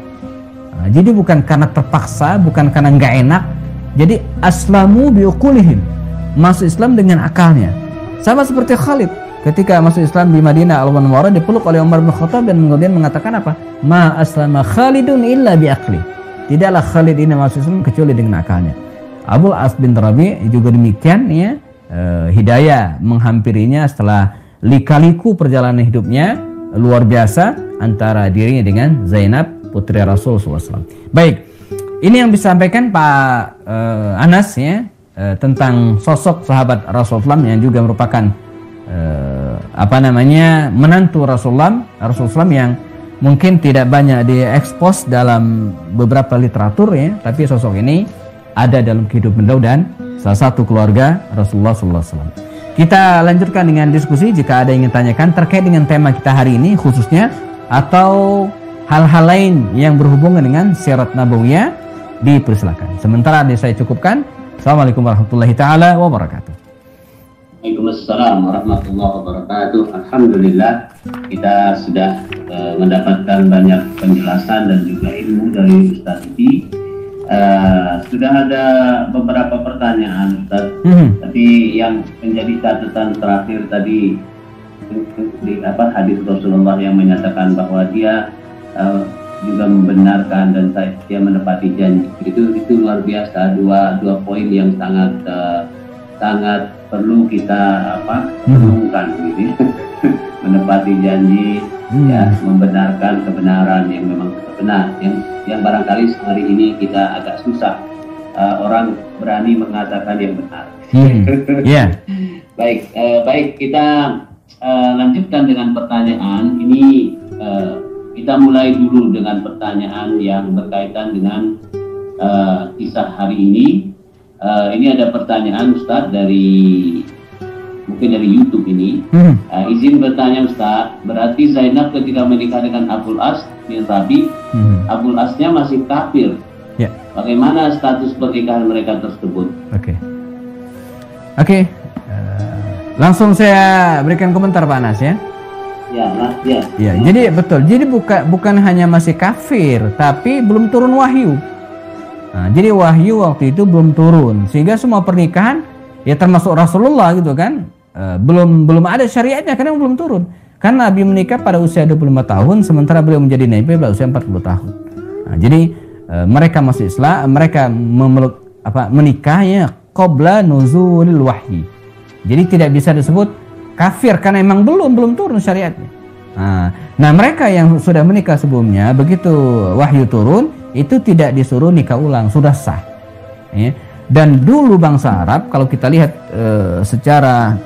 Jadi bukan karena terpaksa, bukan karena nggak enak. Jadi aslamu biuqulihim, masuk Islam dengan akalnya. Sama seperti Khalid ketika masuk Islam di Madinah Al-Munawwarah, dipeluk oleh Umar bin Khattab dan kemudian mengatakan apa? Ma aslama Khalidun illa biaqli. Tidaklah Khalid ini masuk Islam kecuali dengan akalnya. Abul As bin Rabi juga demikian ya. Hidayah menghampirinya setelah lika-liku perjalanan hidupnya luar biasa antara dirinya dengan Zainab putri Rasul SAW. Baik, ini yang disampaikan Pak Anas ya, tentang sosok sahabat Rasulullah yang juga merupakan menantu Rasulullah yang mungkin tidak banyak diekspos dalam beberapa literatur ya, tapi sosok ini ada dalam kehidupan beliau dan salah satu keluarga Rasulullah SAW. Kita lanjutkan dengan diskusi. Jika ada yang ingin tanyakan terkait dengan tema kita hari ini khususnya, atau hal-hal lain yang berhubungan dengan sirat nabawiyah, dipersilakan. Sementara saya cukupkan. Assalamualaikum warahmatullahi taala wabarakatuh. Waalaikumsalam warahmatullahi wabarakatuh. Alhamdulillah kita sudah mendapatkan banyak penjelasan dan juga ilmu dari Ustaz Didi. Sudah ada beberapa pertanyaan Ustaz, tapi yang menjadi catatan terakhir tadi di hadis Rasulullah yang menyatakan bahwa dia juga membenarkan dan dia menepati janji, itu luar biasa. Dua poin yang sangat perlu kita renungkan gitu. Menepati janji, ya, membenarkan kebenaran yang memang benar, yang barangkali hari ini kita agak susah orang berani mengatakan yang benar. Baik, kita lanjutkan dengan pertanyaan ini. Kita mulai dulu dengan pertanyaan yang berkaitan dengan kisah hari ini. Ini ada pertanyaan Ustadz mungkin dari YouTube ini. Izin bertanya Ustadz, berarti Zainab ketika menikah dengan Abul As bin Rabi, Abul Asnya masih kafir. Bagaimana status pernikahan mereka tersebut? Oke. Langsung saya berikan komentar Pak Anas ya. Ya, jadi betul. Jadi bukan hanya masih kafir, tapi belum turun wahyu. Nah, jadi wahyu waktu itu belum turun, sehingga semua pernikahan ya termasuk Rasulullah gitu kan, belum ada syariatnya karena belum turun. Karena Nabi menikah pada usia 25 tahun, sementara beliau menjadi nabi pada usia 40 tahun. Nah, jadi mereka masuk Islam, mereka menikahnya qabla nuzulil wahyi. Jadi tidak bisa disebut kafir karena emang belum turun syariatnya. Nah, mereka yang sudah menikah sebelumnya, begitu wahyu turun, itu tidak disuruh nikah ulang, sudah sah. Ya. Dan dulu bangsa Arab, kalau kita lihat secara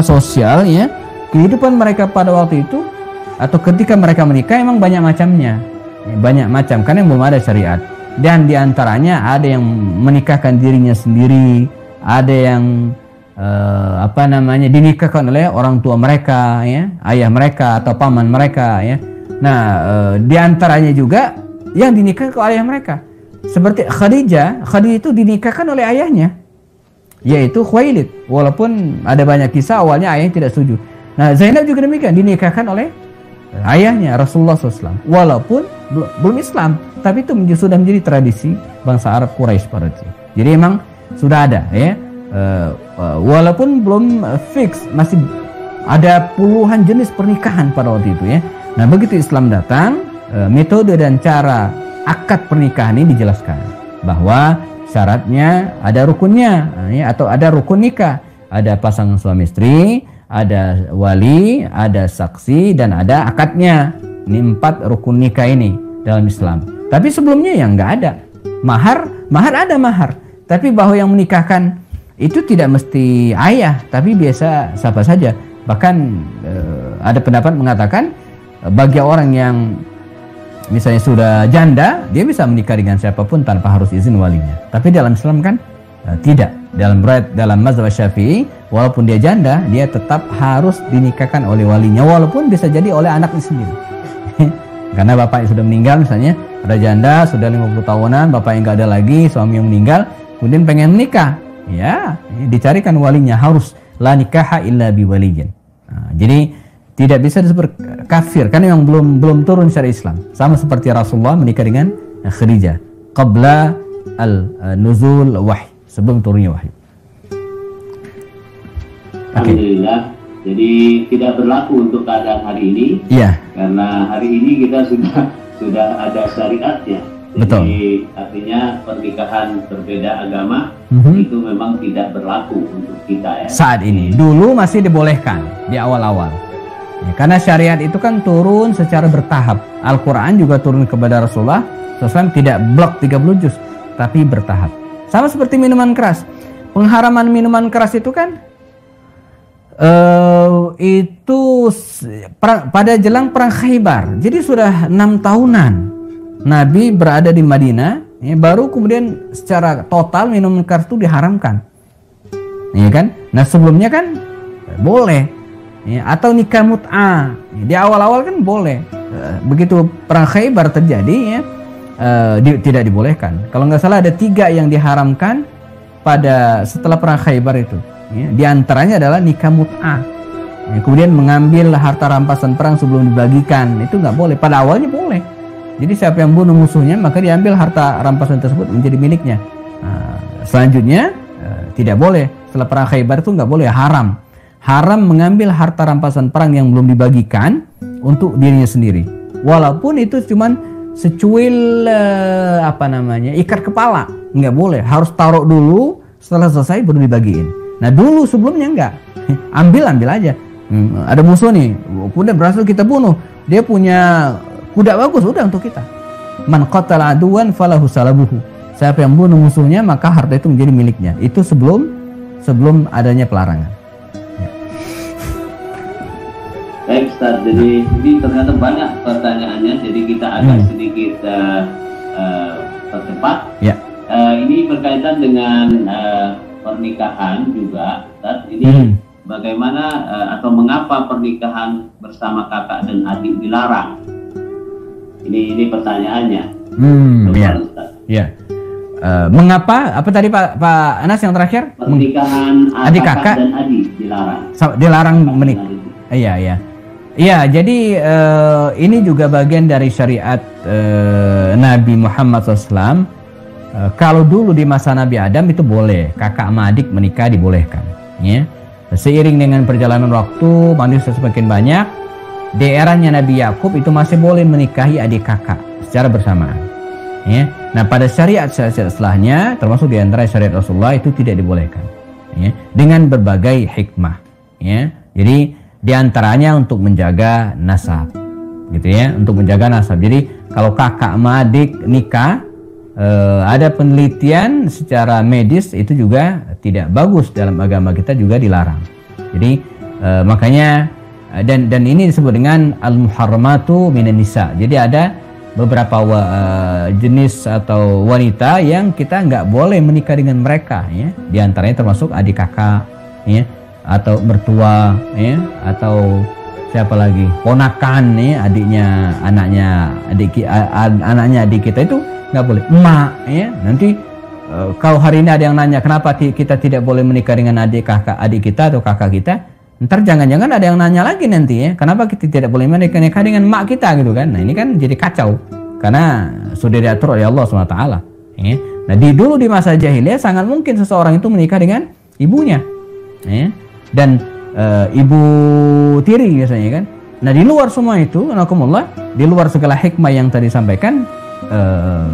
sosial, ya, kehidupan mereka pada waktu itu atau ketika mereka menikah emang banyak macamnya, banyak macam karena belum ada syariat. Dan diantaranya ada yang menikahkan dirinya sendiri, ada yang dinikahkan oleh orang tua mereka, ya, ayah mereka atau paman mereka, ya. Nah, diantaranya juga yang dinikahkan oleh ayah mereka, seperti Khadijah itu dinikahkan oleh ayahnya, yaitu Khuwailid. Walaupun ada banyak kisah awalnya ayahnya tidak setuju. Nah, Zainab juga demikian, dinikahkan oleh ayahnya Rasulullah SAW, walaupun belum Islam, tapi itu sudah menjadi tradisi bangsa Arab Quraisy pada itu. Jadi memang sudah ada, ya. Walaupun belum fix, masih ada puluhan jenis pernikahan pada waktu itu, ya. Nah, begitu Islam datang, metode dan cara akad pernikahan ini dijelaskan bahwa syaratnya ada rukunnya, ya, atau ada rukun nikah, ada pasangan suami istri, ada wali, ada saksi, dan ada akadnya. Ini 4 rukun nikah ini dalam Islam. Tapi sebelumnya yang nggak ada. Mahar ada mahar. Tapi bahwa yang menikahkan itu tidak mesti ayah, tapi biasa siapa saja. Bahkan ada pendapat mengatakan bagi orang yang misalnya sudah janda, dia bisa menikah dengan siapapun tanpa harus izin walinya. Tapi dalam Islam kan tidak. Dalam mazhab Syafi'i, walaupun dia janda, dia tetap harus dinikahkan oleh walinya, walaupun bisa jadi oleh anaknya sendiri. Karena bapaknya sudah meninggal, misalnya ada janda sudah 50 tahunan, bapaknya nggak ada lagi, suami yang meninggal, kemudian pengen menikah, ya dicarikan walinya, harus la nikaha illa biwaliyin. Nah, jadi tidak bisa disebut kafir karena yang belum turun syariat Islam. Sama seperti Rasulullah menikah dengan Khadijah qabla al-nuzul wahyi, sebelum turunnya wahyu. Alhamdulillah. Jadi tidak berlaku untuk keadaan hari ini. Iya. Karena hari ini kita sudah ada syariat, ya. Jadi betul. Artinya pernikahan berbeda agama itu memang tidak berlaku untuk kita, ya. Saat ini. Dulu masih dibolehkan di awal-awal. Ya, karena syariat itu kan turun secara bertahap. Al-Quran juga turun kepada Rasulullah SAW tidak blok 30 juz, tapi bertahap. Sama seperti minuman keras. Pengharaman minuman keras itu kan pada jelang perang Khaybar. Jadi sudah 6 tahunan Nabi berada di Madinah, ya, baru kemudian secara total minuman keras itu diharamkan, ya kan? Nah, sebelumnya kan boleh, ya, atau nikah mut'ah, ya, di awal-awal kan boleh. Begitu perang Khaybar terjadi, ya, tidak dibolehkan. Kalau nggak salah ada 3 yang diharamkan pada setelah perang Khaybar itu. Ya, di antaranya adalah nikah mut'ah. Ya, kemudian mengambil harta rampasan perang sebelum dibagikan, itu nggak boleh. Pada awalnya boleh. Jadi siapa yang bunuh musuhnya maka diambil harta rampasan tersebut menjadi miliknya. Nah, selanjutnya tidak boleh. Setelah perang Khaybar itu nggak boleh, haram. Haram mengambil harta rampasan perang yang belum dibagikan untuk dirinya sendiri. Walaupun itu cuman secuil ikat kepala, nggak boleh. Harus taruh dulu, setelah selesai baru dibagiin. Nah, dulu sebelumnya enggak. Ambil aja. Ada musuh nih, kuda berhasil kita bunuh. Dia punya kuda bagus, udah untuk kita. Man qatala aduwan falahu salabuhu. Siapa yang bunuh musuhnya maka harta itu menjadi miliknya. Itu sebelum adanya pelarangan. Baik, Ustaz. Jadi ini ternyata banyak pertanyaannya. Jadi kita agak sedikit percepat. Ya. Ini berkaitan dengan pernikahan juga, Ustaz. Ini bagaimana atau mengapa pernikahan bersama kakak dan adik dilarang? Ini pertanyaannya. Ya. Mengapa? Apa tadi Pak Anas yang terakhir? Pernikahan adik kakak dan adik dilarang. Dilarang menikah. Iya. Ya, jadi ini juga bagian dari syariat Nabi Muhammad SAW. Kalau dulu di masa Nabi Adam itu boleh kakak sama adik menikah, dibolehkan. Ya. Seiring dengan perjalanan waktu, manusia semakin banyak. Di eranya Nabi Yakub itu masih boleh menikahi adik kakak secara bersamaan. Ya. Nah, pada syariat-syariat setelahnya, termasuk di antara syariat Rasulullah, itu tidak dibolehkan. Ya. Dengan berbagai hikmah. Ya. Jadi di antaranya untuk menjaga nasab, gitu ya, untuk menjaga nasab. Jadi kalau kakak sama adik nikah, ada penelitian secara medis itu juga tidak bagus, dalam agama kita juga dilarang. Jadi makanya dan ini disebut dengan al-muharramatu minan nisa. Jadi ada beberapa jenis atau wanita yang kita nggak boleh menikah dengan mereka, ya. Di antaranya termasuk adik kakak, ya, atau mertua, ya, atau siapa lagi, ponakan, ya, anaknya adik kita itu nggak boleh. Emak, ya, nanti kalau hari ini ada yang nanya kenapa kita tidak boleh menikah dengan adik kita atau kakak kita, ntar jangan-jangan ada yang nanya lagi nanti, ya, kenapa kita tidak boleh menikah dengan emak kita, gitu kan. Nah, ini kan jadi kacau karena sudah diatur oleh Allah SWT, ya. Nah, dulu di masa jahiliyah sangat mungkin seseorang itu menikah dengan ibunya, ya, dan ibu tiri biasanya kan. Nah, di luar semua itu, anakumullah, di luar segala hikmah yang tadi sampaikan,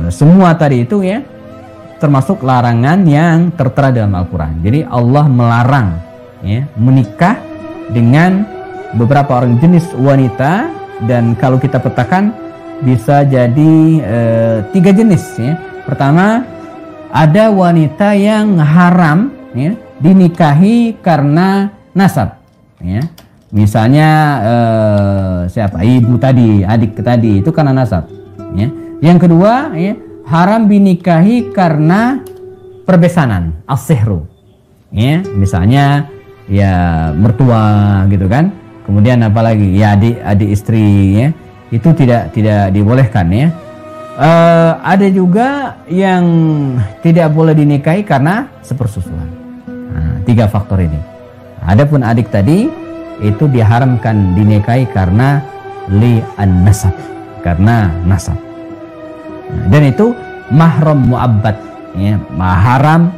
semua tadi itu, ya, termasuk larangan yang tertera dalam Al-Quran. Jadi Allah melarang, ya, menikah dengan beberapa orang jenis wanita, dan kalau kita petakan bisa jadi 3 jenis, ya. Pertama, ada wanita yang haram, ya, dinikahi karena nasab, ya. Misalnya siapa, ibu tadi, adik tadi, itu karena nasab, ya. Yang kedua, ya, haram dinikahi karena perbesanan, as-sihru, ya. Misalnya ya mertua, gitu kan. Kemudian apalagi, ya, adik istri, ya, itu tidak dibolehkan, ya. Ada juga yang tidak boleh dinikahi karena sepersusuan. Nah, 3 faktor ini. Adapun adik tadi itu diharamkan dinikahi karena li'an-nasab, karena nasab. Nah, dan itu mahram mu'abbad, ya, haram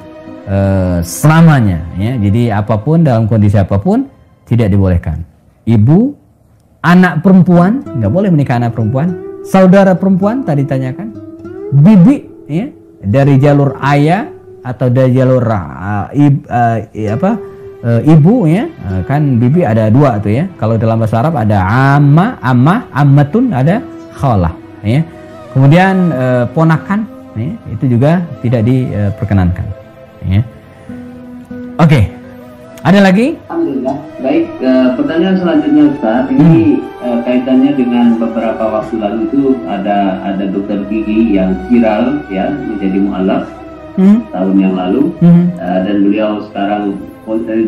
selamanya, ya. Jadi apapun, dalam kondisi apapun tidak dibolehkan. Ibu, anak perempuan nggak boleh menikah anak perempuan, saudara perempuan tadi tanyakan, bibi, ya, dari jalur ayah atau dari jalur ibu, ya, kan bibi ada 2 tuh, ya. Kalau dalam bahasa Arab ada ammatun, ada khalah, ya. Kemudian ponakan, ya, itu juga tidak diperkenankan, ya. Oke. Ada lagi? Alhamdulillah. Baik, pertanyaan selanjutnya Ustaz, ini kaitannya dengan beberapa waktu lalu itu ada dokter gigi yang viral, ya, menjadi mu'alaf tahun yang lalu, dan beliau sekarang,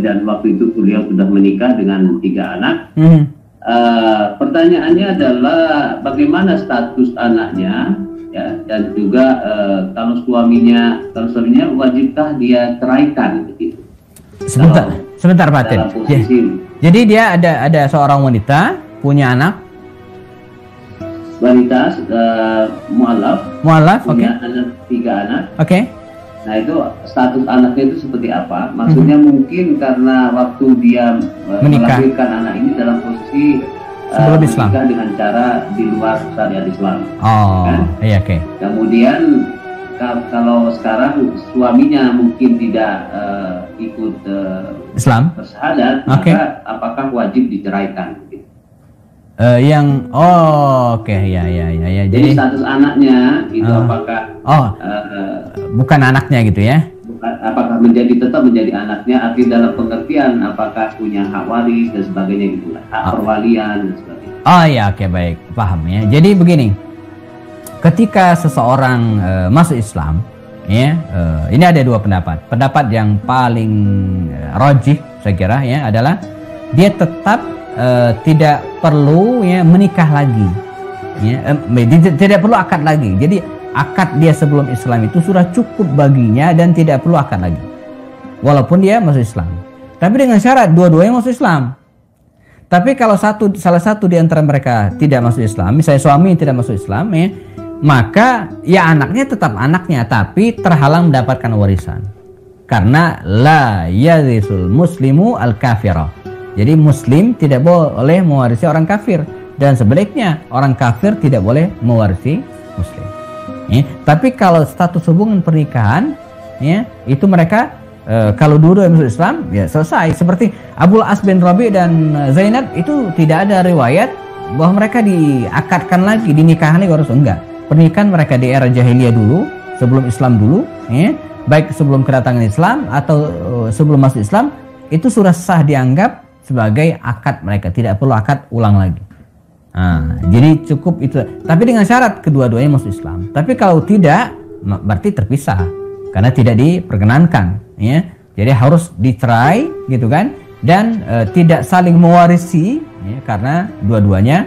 dan waktu itu beliau sudah menikah dengan 3 anak. Pertanyaannya adalah bagaimana status anaknya, ya, dan juga kalau suaminya wajibkah dia ceraikan, begitu? Sebentar Pak Tin. Jadi dia ada seorang wanita punya anak. Wanita mu'alaf, punya anak 3 anak. Oke. Nah, itu status anaknya itu seperti apa? Maksudnya mungkin karena waktu dia melahirkan anak ini dalam posisi sebelum Islam, menikah dengan cara di luar syariat Islam. Oh, kan? Iya, oke. Kemudian kalau sekarang suaminya mungkin tidak ikut Islam, bersyahadat, maka apakah wajib diceraikan? Oke. Ya. Jadi status anaknya itu apakah bukan anaknya, gitu ya? Apakah tetap menjadi anaknya, arti dalam pengertian apakah punya hak waris dan sebagainya, gitu, hak perwalian dan sebagainya. Oh ya, oke, baik, paham, ya. Jadi begini, ketika seseorang masuk Islam, ya, ini ada 2 pendapat. Pendapat yang paling rajih saya kira, ya, adalah dia tetap tidak perlu, ya, menikah lagi, ya, tidak perlu akad lagi. Jadi akad dia sebelum Islam itu sudah cukup baginya dan tidak perlu akad lagi, walaupun dia masuk Islam. Tapi dengan syarat dua-duanya masuk Islam. Tapi kalau salah satu di antara mereka tidak masuk Islam, misalnya suami tidak masuk Islam, ya, maka ya anaknya tetap anaknya, tapi terhalang mendapatkan warisan. Karena la yarisul muslimu al kafirah. Jadi muslim tidak boleh mewarisi orang kafir, dan sebaliknya orang kafir tidak boleh mewarisi muslim. Ya, tapi kalau status hubungan pernikahan, ya, itu mereka kalau dua-dua masuk Islam, ya selesai. Seperti Abul As bin Rabi dan Zainab, itu tidak ada riwayat bahwa mereka diakadkan lagi, dinikahkan lagi harus enggak. Pernikahan mereka di era jahiliyah dulu, sebelum Islam dulu, ya, baik sebelum kedatangan Islam atau sebelum masuk Islam, itu sudah sah dianggap sebagai akad mereka, tidak perlu akad ulang lagi. Nah, jadi cukup itu. Tapi dengan syarat kedua-duanya masuk Islam. Tapi kalau tidak, berarti terpisah karena tidak diperkenankan, ya. Jadi harus dicerai gitu kan, dan tidak saling mewarisi, ya, karena dua-duanya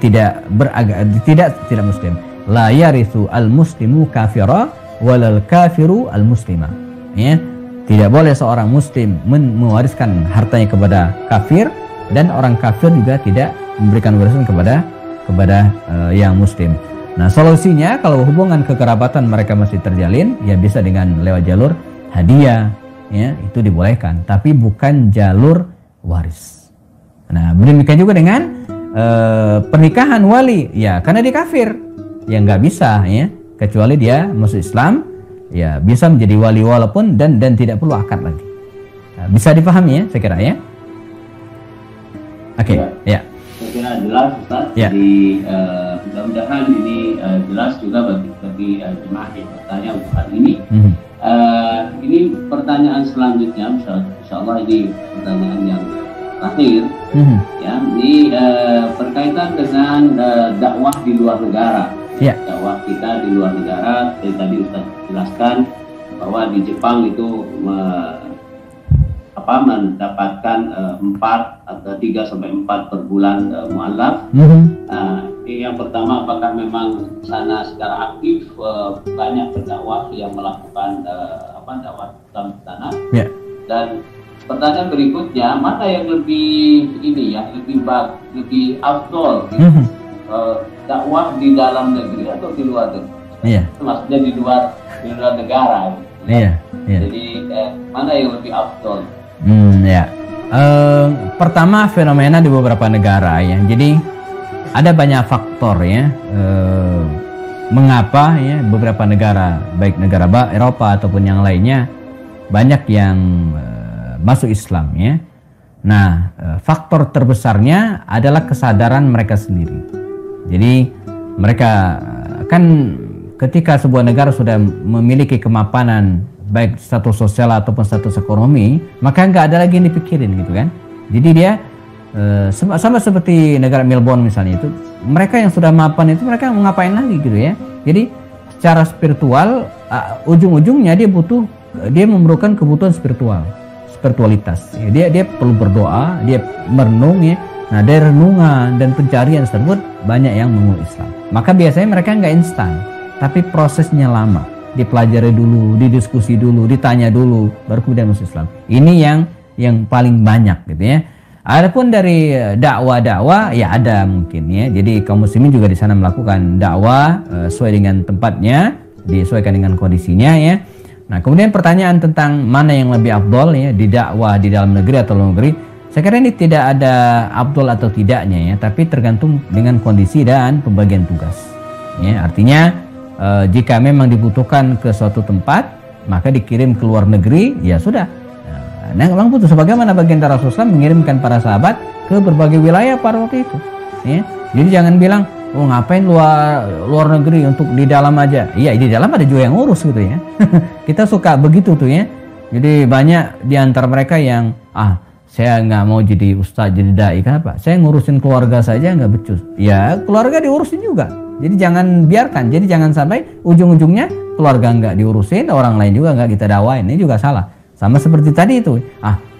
tidak muslim. La yarithu al muslimu kafira walal kafiru al muslima. Ya, tidak boleh seorang muslim mewariskan hartanya kepada kafir, dan orang kafir juga tidak memberikan warisan kepada yang muslim. Nah, solusinya kalau hubungan kekerabatan mereka masih terjalin, ya bisa dengan lewat jalur hadiah, ya, itu dibolehkan, tapi bukan jalur waris. Nah, demikian juga dengan pernikahan wali, ya, karena dia kafir, ya nggak bisa, ya, kecuali dia masuk Islam, ya bisa menjadi wali walaupun dan tidak perlu akad lagi. Nah, bisa dipahami, ya, saya kira, ya. Oke, ya. Saya kira jelas, Ustaz. Ya. Jadi mudah-mudahan ini jelas juga bagi jemaah yang bertanya untuk hari ini. Ini pertanyaan selanjutnya, insya Allah ini pertanyaan yang terakhir. Ya, ini berkaitan dengan dakwah di luar negara. Ya. Dakwah kita di luar negara. Tadi Ustaz jelaskan bahwa di Jepang itu mendapatkan 4 atau 3 sampai 4 per bulan mu'alaf. Yang pertama, apakah memang sana secara aktif banyak pendakwah yang melakukan dakwah Islam di sana? Yeah. Dan pertanyaan berikutnya, mana yang lebih lebih afdol, dakwah di dalam negeri atau di luar negeri? Yeah. Maksudnya di luar negara. Yeah. Jadi mana yang lebih afdol? Ya. Pertama, fenomena di beberapa negara, ya. Jadi ada banyak faktor, ya, mengapa, ya, beberapa negara, baik negara Eropa ataupun yang lainnya, banyak yang masuk Islam, ya. Nah, faktor terbesarnya adalah kesadaran mereka sendiri. Jadi mereka kan ketika sebuah negara sudah memiliki kemapanan baik status sosial ataupun status ekonomi, maka nggak ada lagi yang dipikirin gitu kan. Jadi dia sama seperti negara Melbourne misalnya, itu mereka yang sudah mapan itu mereka mau ngapain lagi gitu, ya. Jadi secara spiritual ujung-ujungnya dia memerlukan kebutuhan spiritualitas, ya. Dia perlu berdoa, dia merenung, ya. Nah, dari renungan dan pencarian tersebut banyak yang mengemudi Islam. Maka biasanya mereka nggak instan, tapi prosesnya lama. Dipelajari dulu, didiskusi dulu, ditanya dulu, baru kemudian masuk Islam. Ini yang paling banyak gitu, ya. Adapun dari dakwah ya ada mungkin, ya. Jadi kaum muslimin juga di sana melakukan dakwah sesuai dengan tempatnya, disesuaikan dengan kondisinya, ya. Nah, kemudian pertanyaan tentang mana yang lebih afdol, ya, di dakwah di dalam negeri atau luar negeri. Saya kira ini tidak ada afdol atau tidaknya, ya, tapi tergantung dengan kondisi dan pembagian tugas. Ya, artinya jika memang dibutuhkan ke suatu tempat, maka dikirim ke luar negeri, ya sudah. Nah, memang butuh, sebagaimana baginda Rasulullah mengirimkan para sahabat ke berbagai wilayah pada waktu itu, ya. Jadi jangan bilang, oh ngapain luar negeri, untuk di dalam aja. Iya, di dalam ada juga yang ngurus gitu, ya. Kita suka begitu tuh, ya. Jadi banyak di antara mereka yang saya nggak mau jadi ustadz, jadi dai. Kenapa? Saya ngurusin keluarga saja nggak becus. Ya, keluarga diurusin juga. Jadi jangan biarkan. Jadi jangan sampai ujung-ujungnya keluarga nggak diurusin, orang lain juga nggak kita dakwain. Ini juga salah. Sama seperti tadi itu.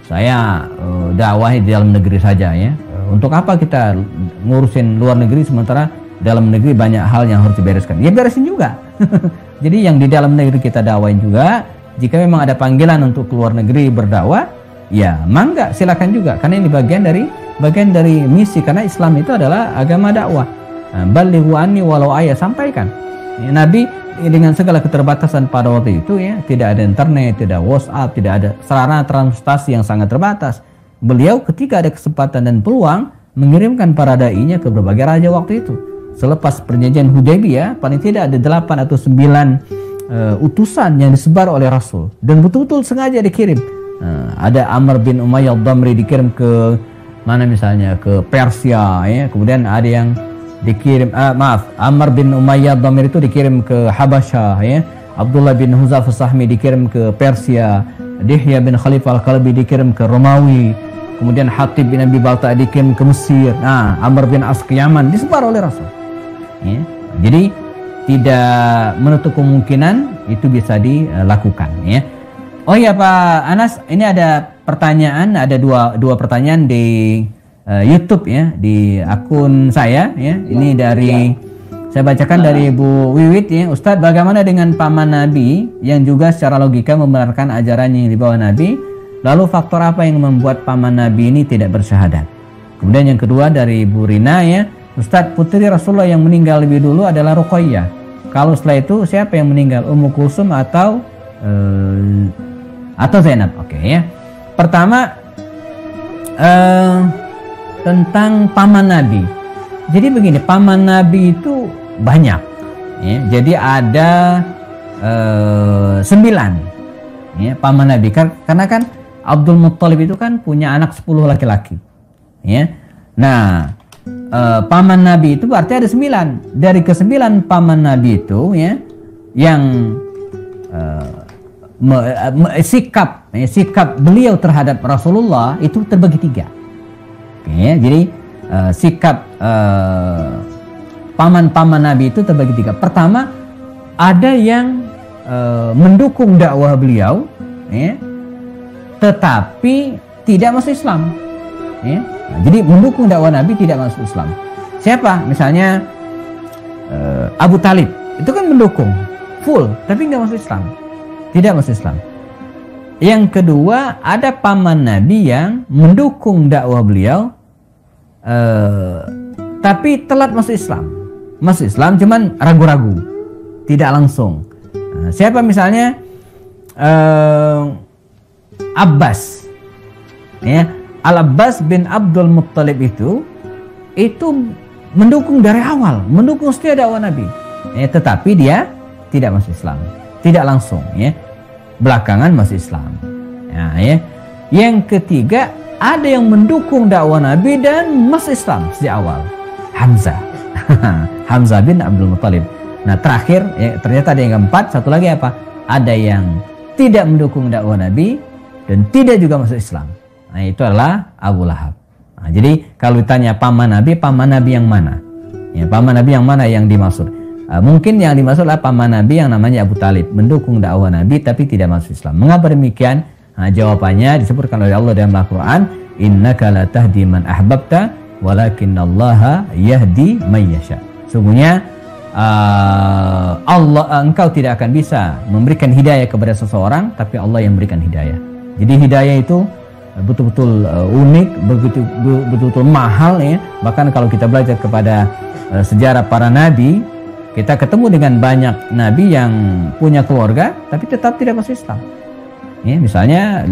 Saya dakwahi di dalam negeri saja, ya. Untuk apa kita ngurusin luar negeri sementara dalam negeri banyak hal yang harus dibereskan? Ya beresin juga. Jadi yang di dalam negeri kita dakwain juga. Jika memang ada panggilan untuk keluar negeri berdakwah, ya mangga silakan juga, karena ini bagian dari misi, karena Islam itu adalah agama dakwah. Balighu anni walau ayat, sampaikan. Ya, Nabi dengan segala keterbatasan pada waktu itu ya, tidak ada internet, tidak WhatsApp, tidak ada sarana transportasi yang sangat terbatas. Beliau ketika ada kesempatan dan peluang mengirimkan para dai-nya ke berbagai raja waktu itu. Selepas perjanjian Hudaybiyah, paling tidak ada 8 atau 9 utusan yang disebar oleh Rasul, dan betul-betul sengaja dikirim. Ada Amr bin Umayyah Ad-Damri dikirim ke mana misalnya, ke Persia ya. Kemudian ada yang dikirim Amr bin Umayyah Ad-Damri itu dikirim ke Habasyah ya. Abdullah bin Huzaf As-Sahmi dikirim ke Persia. Dihya bin Khalifah Al-Kalbi dikirim ke Romawi. Kemudian Hatib bin Abi Balta dikirim ke Mesir. Amr bin As ke Yaman, disebar oleh Rasul ya. Jadi tidak menutup kemungkinan itu bisa dilakukan ya. Oh ya Pak Anas, ini ada pertanyaan, ada dua pertanyaan di YouTube ya, di akun saya ya. Ini dari saya bacakan dari Bu Wiwit ya. Ustadz, bagaimana dengan paman Nabi yang juga secara logika membenarkan ajarannya yang dibawa Nabi? Lalu faktor apa yang membuat paman Nabi ini tidak bersyahadat? Kemudian yang kedua dari Bu Rina ya. Ustadz, putri Rasulullah yang meninggal lebih dulu adalah Ruqayyah. Kalau setelah itu siapa yang meninggal? Ummu Kulsum atau Zainab? Oke ya. Pertama tentang paman Nabi. Jadi begini, paman Nabi itu banyak ya. Jadi ada 9 ya, paman Nabi. Karena kan Abdul Muttalib itu kan punya anak 10 laki-laki ya. Nah, paman Nabi itu berarti ada 9. Dari ke-9 paman Nabi itu ya, yang sikap beliau terhadap Rasulullah itu terbagi 3. Oke, jadi sikap paman-paman Nabi itu terbagi 3. Pertama, ada yang mendukung dakwah beliau ya, tetapi tidak masuk Islam ya. Nah, jadi mendukung dakwah Nabi tidak masuk Islam. Siapa? Misalnya Abu Talib, itu kan mendukung full tapi nggak masuk Islam, tidak masuk Islam. Yang kedua, ada paman Nabi yang mendukung dakwah beliau tapi telat masuk Islam. Masuk Islam cuman ragu-ragu, tidak langsung. Nah, siapa misalnya Abbas ya. Al-Abbas bin Abdul Muttalib itu mendukung dari awal, mendukung setia dakwah Nabi ya, tetapi dia tidak masuk Islam, tidak langsung ya, belakangan masuk Islam ya. Yang ketiga, ada yang mendukung dakwah Nabi dan masuk Islam sejak awal, Hamzah Hamzah bin Abdul Muttalib. Nah terakhir ya, ternyata ada yang keempat, satu lagi apa, ada yang tidak mendukung dakwah Nabi dan tidak juga masuk Islam. Nah itu adalah Abu Lahab. Nah, jadi kalau ditanya paman Nabi yang mana? Ya, paman Nabi yang mana yang dimaksud? Mungkin yang dimaksud adalah paman Nabi yang namanya Abu Talib, mendukung dakwah Nabi tapi tidak masuk Islam. Mengapa demikian? Nah, jawabannya disebutkan oleh Allah dalam Al-Quran, innaka la tahdi man ahbabta walakinallaha yahdi man yasha. Sungguhnya engkau tidak akan bisa memberikan hidayah kepada seseorang, tapi Allah yang memberikan hidayah. Jadi hidayah itu betul-betul unik, betul-betul mahal ya. Bahkan kalau kita belajar kepada sejarah para nabi, kita ketemu dengan banyak nabi yang punya keluarga tapi tetap tidak masuk Islam. Ya, misalnya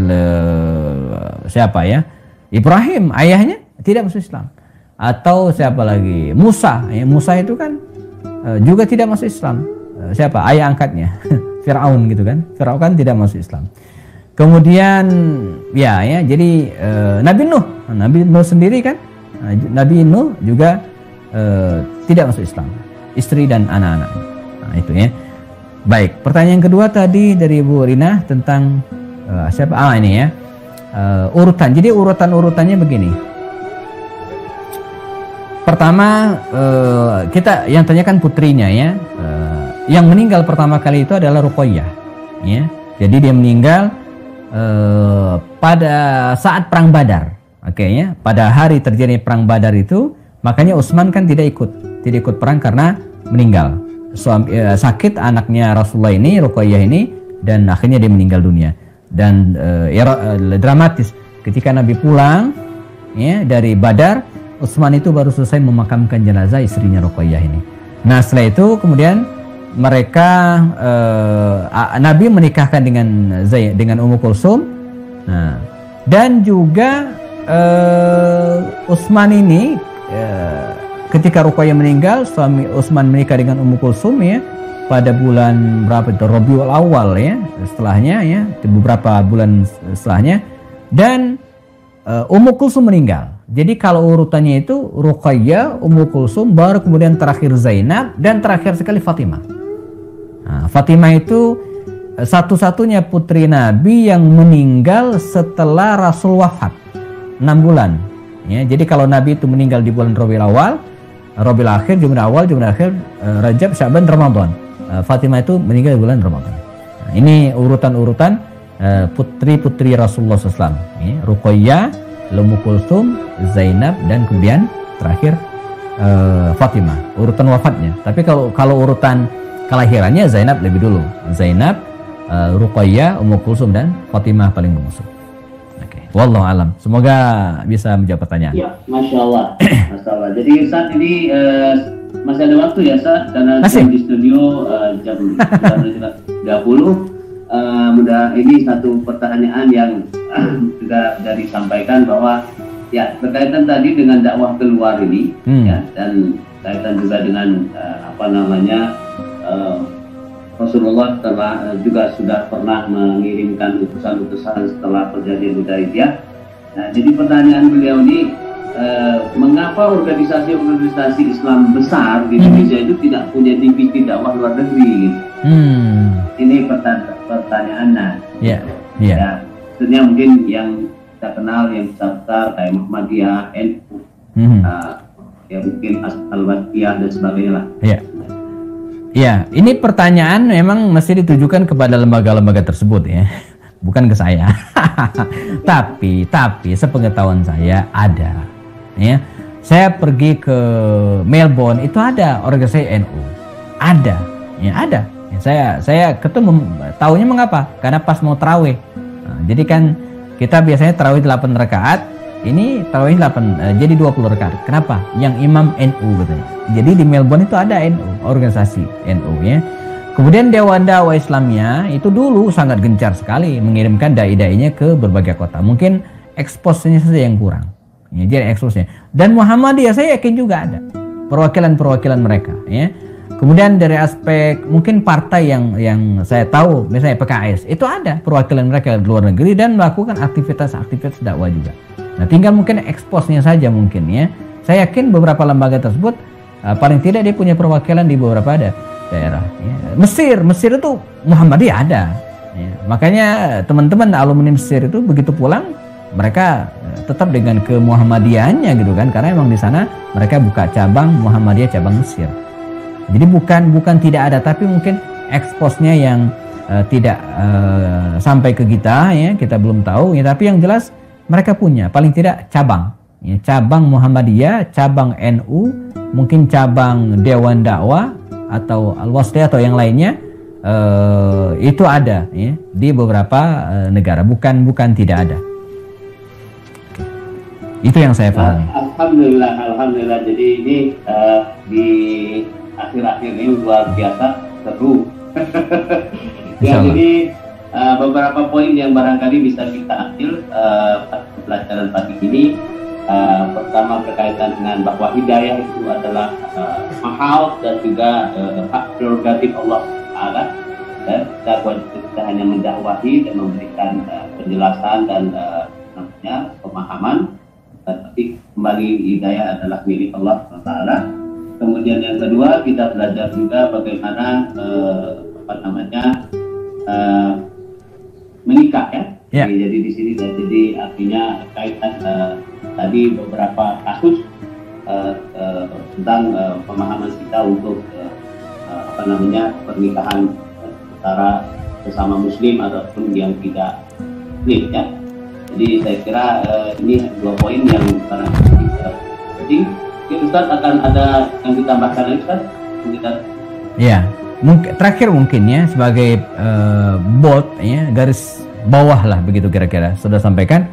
siapa ya? Ibrahim, ayahnya tidak masuk Islam. Atau siapa lagi? Musa, ya, Musa itu kan juga tidak masuk Islam. Siapa? Ayah angkatnya, Fir'aun gitu kan? Fir'aun kan tidak masuk Islam. Kemudian ya jadi Nabi Nuh sendiri kan, Nabi Nuh juga tidak masuk Islam, istri dan anak-anak. Nah itu ya. Baik, pertanyaan kedua tadi dari Bu Rina tentang siapa? Ini ya, urutan. Jadi urutannya begini. Pertama kita yang tanyakan putrinya ya, yang meninggal pertama kali itu adalah Ruqayyah ya. Jadi dia meninggal pada saat perang Badar. Oke ya, pada hari terjadi perang Badar itu, makanya Utsman kan tidak ikut perang karena meninggal. Sakit anaknya Rasulullah ini, Ruqayyah ini, dan akhirnya dia meninggal dunia. Dan dramatis. ketika Nabi pulang ya dari Badar, Utsman itu baru selesai memakamkan jenazah istrinya Ruqayyah ini. Nah setelah itu kemudian mereka Nabi menikahkan dengan Ummu Kulsum. Nah, dan juga Utsman ini ketika Ruqayyah meninggal, suami Utsman menikah dengan Ummu Kulsum ya pada bulan berapa itu, Rabiul Awal ya, setelahnya ya, beberapa bulan setelahnya, dan Ummu Kulsum meninggal. Jadi kalau urutannya itu Ruqayyah, Ummu Kulsum, baru kemudian terakhir Zainab, dan terakhir sekali Fatimah. Nah, Fatimah itu satu-satunya putri Nabi yang meninggal setelah Rasul wafat 6 bulan. Ya, jadi kalau Nabi itu meninggal di bulan Rabiul Awal, Rabiul Akhir, Jumadil Awal, Jumadil Akhir, Rajab, Sya'ban, Ramadan. Fatimah itu meninggal di bulan Ramadan. Nah, ini urutan-urutan putri-putri Rasulullah SAW. Ya, Ruqayyah, Ummu Kulsum, Zainab, dan kemudian terakhir Fatimah. Urutan wafatnya. Tapi kalau urutan kelahirannya Zainab lebih dulu. Zainab, Ruqayyah, Ummu Kulsum, dan Fatimah paling bungsu. Oke, wallahu alam. Semoga bisa menjawab pertanyaan. Ya, masya Allah, masya Allah. Jadi saat ini masih ada waktu ya, Ustaz, karena di studio jam 30. Mudah ini satu pertanyaan yang juga sudah disampaikan bahwa ya berkaitan tadi dengan dakwah keluar ini ya, dan kaitan juga dengan Rasulullah juga sudah pernah mengirimkan utusan-utusan setelah perjanjian Hudaybiyah. Nah, jadi pertanyaan beliau ini, mengapa organisasi-organisasi Islam besar di Indonesia itu tidak punya divisi dakwah luar negeri? Ini pertanyaan. Ya, sebenarnya mungkin yang kita kenal yang besar kayak Muhammadiyah, NU, ya mungkin Al-Wasiyah dan sebagainya lah. Ya, ini pertanyaan memang mesti ditujukan kepada lembaga-lembaga tersebut ya, bukan ke saya. tapi sepengetahuan saya ada. Ya, saya pergi ke Melbourne itu ada organisasi NU, ada. Ya, saya ketemu, taunya mengapa? Karena pas mau tarawih. Nah, jadi kan kita biasanya tarawih 8 rakaat. Ini tarawih 8 jadi 20 rakaat. Kenapa? Yang imam NU katanya. Jadi di Melbourne itu ada NU, organisasi NU ya. Kemudian Dewan Dakwah Islamnya itu dulu sangat gencar sekali mengirimkan dai-dainya ke berbagai kota. Mungkin eksposnya saja yang kurang. Ya, jadi eksposnya. Dan Muhammadiyah saya yakin juga ada perwakilan-perwakilan mereka ya. Kemudian dari aspek mungkin partai yang saya tahu, misalnya PKS, itu ada perwakilan mereka di luar negeri dan melakukan aktivitas dakwah juga. Nah, tinggal mungkin eksposnya saja mungkin ya. Saya yakin beberapa lembaga tersebut paling tidak dia punya perwakilan di beberapa daerah. Ya. Mesir itu Muhammadiyah ada. Ya. Makanya teman-teman alumni Mesir itu begitu pulang mereka tetap dengan ke Muhammadiyahannya gitu kan, karena emang di sana mereka buka cabang Muhammadiyah cabang Mesir. Jadi bukan tidak ada, tapi mungkin eksposnya yang tidak sampai ke kita ya, kita belum tahu ya. Tapi yang jelas mereka punya paling tidak cabang ya, cabang Muhammadiyah, cabang NU, mungkin cabang Dewan Dakwah atau Al-Wasliyah atau yang lainnya, itu ada ya, di beberapa negara, bukan tidak ada. Itu yang saya pahami. Alhamdulillah. Jadi ini di akhir-akhir ini luar biasa seru. Ya, jadi beberapa poin yang barangkali bisa kita ambil pelajaran pagi ini. Pertama berkaitan dengan bahwa hidayah itu adalah mahal dan juga hak prerogatif Allah Taala. Dan kita hanya mendakwahi dan memberikan penjelasan dan pemahaman. Tapi kembali hidayah adalah milik Allah Taala. Kemudian yang kedua, kita belajar juga bagaimana menikah ya. Yeah. Jadi di sini jadi artinya kaitan tadi beberapa kasus tentang pemahaman kita untuk pernikahan antara sesama Muslim ataupun yang tidak Muslim ya. Jadi saya kira ini 2 poin yang barangkali penting. Ustaz akan ada yang ditambahkan lagi, Ustaz? Ya, terakhir mungkin ya sebagai bold ya, garis bawah lah begitu kira-kira sudah sampaikan.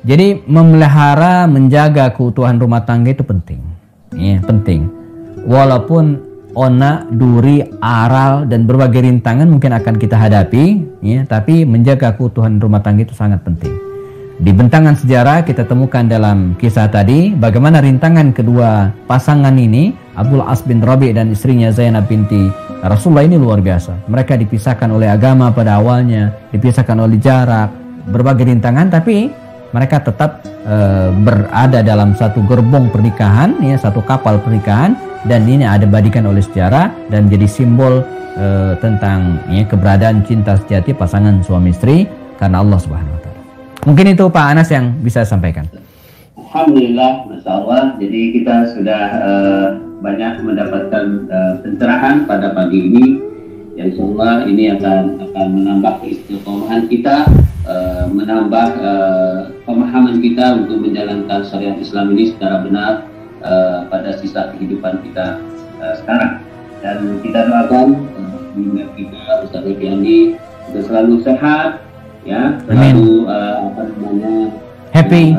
Jadi memelihara, menjaga keutuhan rumah tangga itu penting. Ya, penting. Walaupun ona, duri, aral dan berbagai rintangan mungkin akan kita hadapi, ya, tapi menjaga keutuhan rumah tangga itu sangat penting. Di bentangan sejarah kita temukan dalam kisah tadi bagaimana rintangan kedua pasangan ini, Abdul As bin Rabi' dan istrinya Zainab binti Rasulullah, ini luar biasa. Mereka dipisahkan oleh agama pada awalnya, dipisahkan oleh jarak, berbagai rintangan, tapi mereka tetap berada dalam satu gerbong pernikahan, ya, satu kapal pernikahan, dan ini ada abadikan oleh sejarah dan jadi simbol tentang, ya, keberadaan cinta sejati pasangan suami istri karena Allah Subhanahu wa taala. Mungkin itu Pak Anas yang bisa sampaikan. Alhamdulillah, Masya Allah. Jadi kita sudah banyak mendapatkan pencerahan pada pagi ini. Ya, insya Allah ini akan menambah keistiqomahan kita, menambah pemahaman kita untuk menjalankan syariat Islam ini secara benar pada sisa kehidupan kita sekarang. Dan kita doakan mengingat kita Ustaz Rifyandi untuk selalu sehat, ya, selalu happy,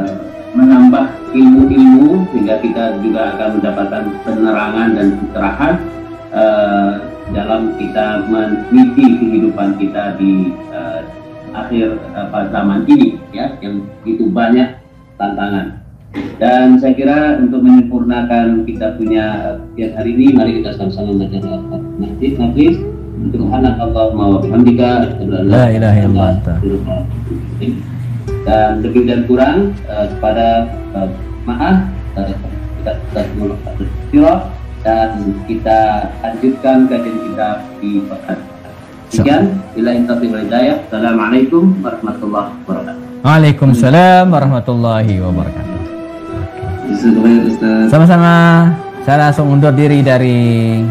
menambah ilmu-ilmu sehingga kita juga akan mendapatkan penerangan dan pencerahan dalam kita meniti kehidupan kita di akhir zaman ini, ya, yang begitu banyak tantangan. Dan saya kira untuk menyempurnakan kita punya yang hari ini, mari kita sama-sama membaca majlis. Subhanakallahumma wa bihamdika asyhadu an la ilaha illa anta. Dan lebih dan kurang kepada maaf kita mengucapkan dan kita lanjutkan kajian kita di pekan. Sekian, bila intafi wal hidayah. Assalamualaikum warahmatullahi wabarakatuh. Waalaikumsalam warahmatullahi wabarakatuh. Sama-sama. Saya langsung undur diri dari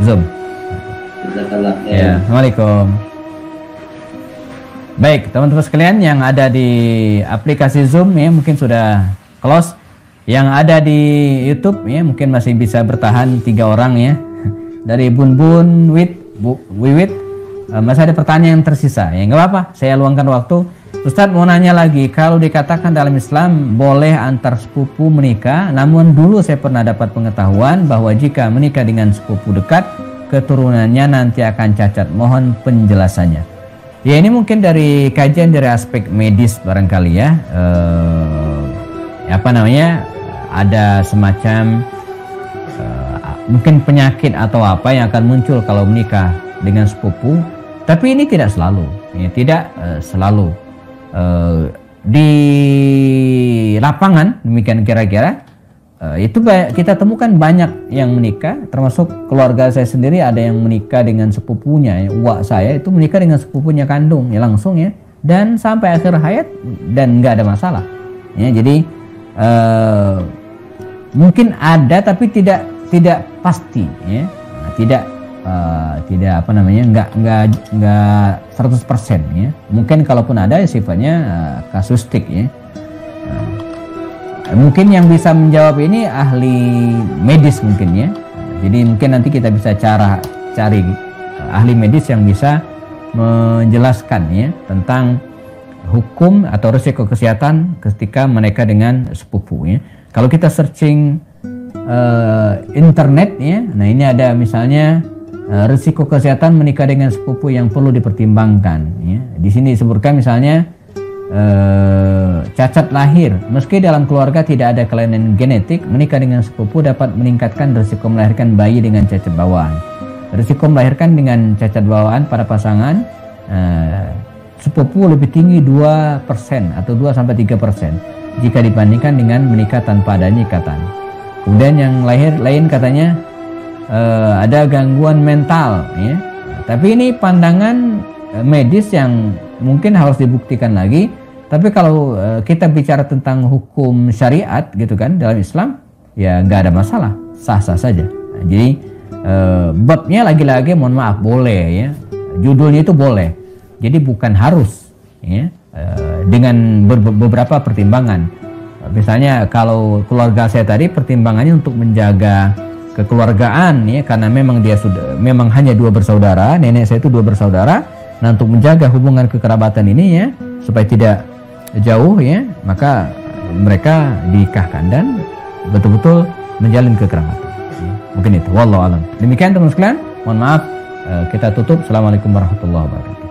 Zoom. Ya, Assalamualaikum. Baik, teman-teman sekalian yang ada di aplikasi Zoom, ya, mungkin sudah close. Yang ada di YouTube, ya, mungkin masih bisa bertahan 3 orang, ya. Dari Bun Wiwit, masih ada pertanyaan yang tersisa. Ya, nggak apa-apa, saya luangkan waktu. Ustadz mau nanya lagi, kalau dikatakan dalam Islam boleh antar sepupu menikah, namun dulu saya pernah dapat pengetahuan bahwa jika menikah dengan sepupu dekat, keturunannya nanti akan cacat. Mohon penjelasannya. Ya, ini mungkin dari kajian dari aspek medis barangkali, ya. Ada semacam mungkin penyakit atau apa yang akan muncul kalau menikah dengan sepupu. Tapi ini tidak selalu, ya, tidak selalu. Di lapangan demikian kira-kira itu kita temukan banyak yang menikah, termasuk keluarga saya sendiri ada yang menikah dengan sepupunya, ya. Uwak saya itu menikah dengan sepupunya kandung, ya, langsung, ya, dan sampai akhir hayat dan nggak ada masalah, ya. Jadi mungkin ada tapi tidak pasti, ya. Tidak nggak 100%, ya. Mungkin kalaupun ada, ya, sifatnya kasustik, ya. Mungkin yang bisa menjawab ini ahli medis mungkin, ya. Jadi mungkin nanti kita bisa cari ahli medis yang bisa menjelaskan, ya, tentang hukum atau risiko kesehatan ketika menikah dengan sepupu, ya. Kalau kita searching internet, ya, nah ini ada misalnya risiko kesehatan menikah dengan sepupu yang perlu dipertimbangkan, ya. Di sini disebutkan misalnya cacat lahir, meski dalam keluarga tidak ada kelainan genetik, menikah dengan sepupu dapat meningkatkan risiko melahirkan bayi dengan cacat bawaan. Risiko melahirkan dengan cacat bawaan pada pasangan sepupu lebih tinggi 2% atau 2-3% jika dibandingkan dengan menikah tanpa adanya ikatan. Kemudian yang lain katanya ada gangguan mental, ya. Tapi ini pandangan medis yang mungkin harus dibuktikan lagi. Tapi kalau kita bicara tentang hukum syariat, gitu kan, dalam Islam, ya nggak ada masalah, sah-sah saja. Nah, jadi babnya lagi-lagi mohon maaf boleh, ya, judulnya itu boleh. Jadi bukan harus, ya, dengan beberapa pertimbangan. Misalnya kalau keluarga saya tadi pertimbangannya untuk menjaga kekeluargaan, ya, karena memang hanya 2 bersaudara, nenek saya itu 2 bersaudara. Nah, untuk menjaga hubungan kekerabatan ini, ya, supaya tidak jauh ya, maka mereka nikahkan dan betul-betul menjalin kekerabatan. Mungkin itu, wallahu alam. Demikian teman sekalian, mohon maaf kita tutup. Assalamualaikum warahmatullahi wabarakatuh.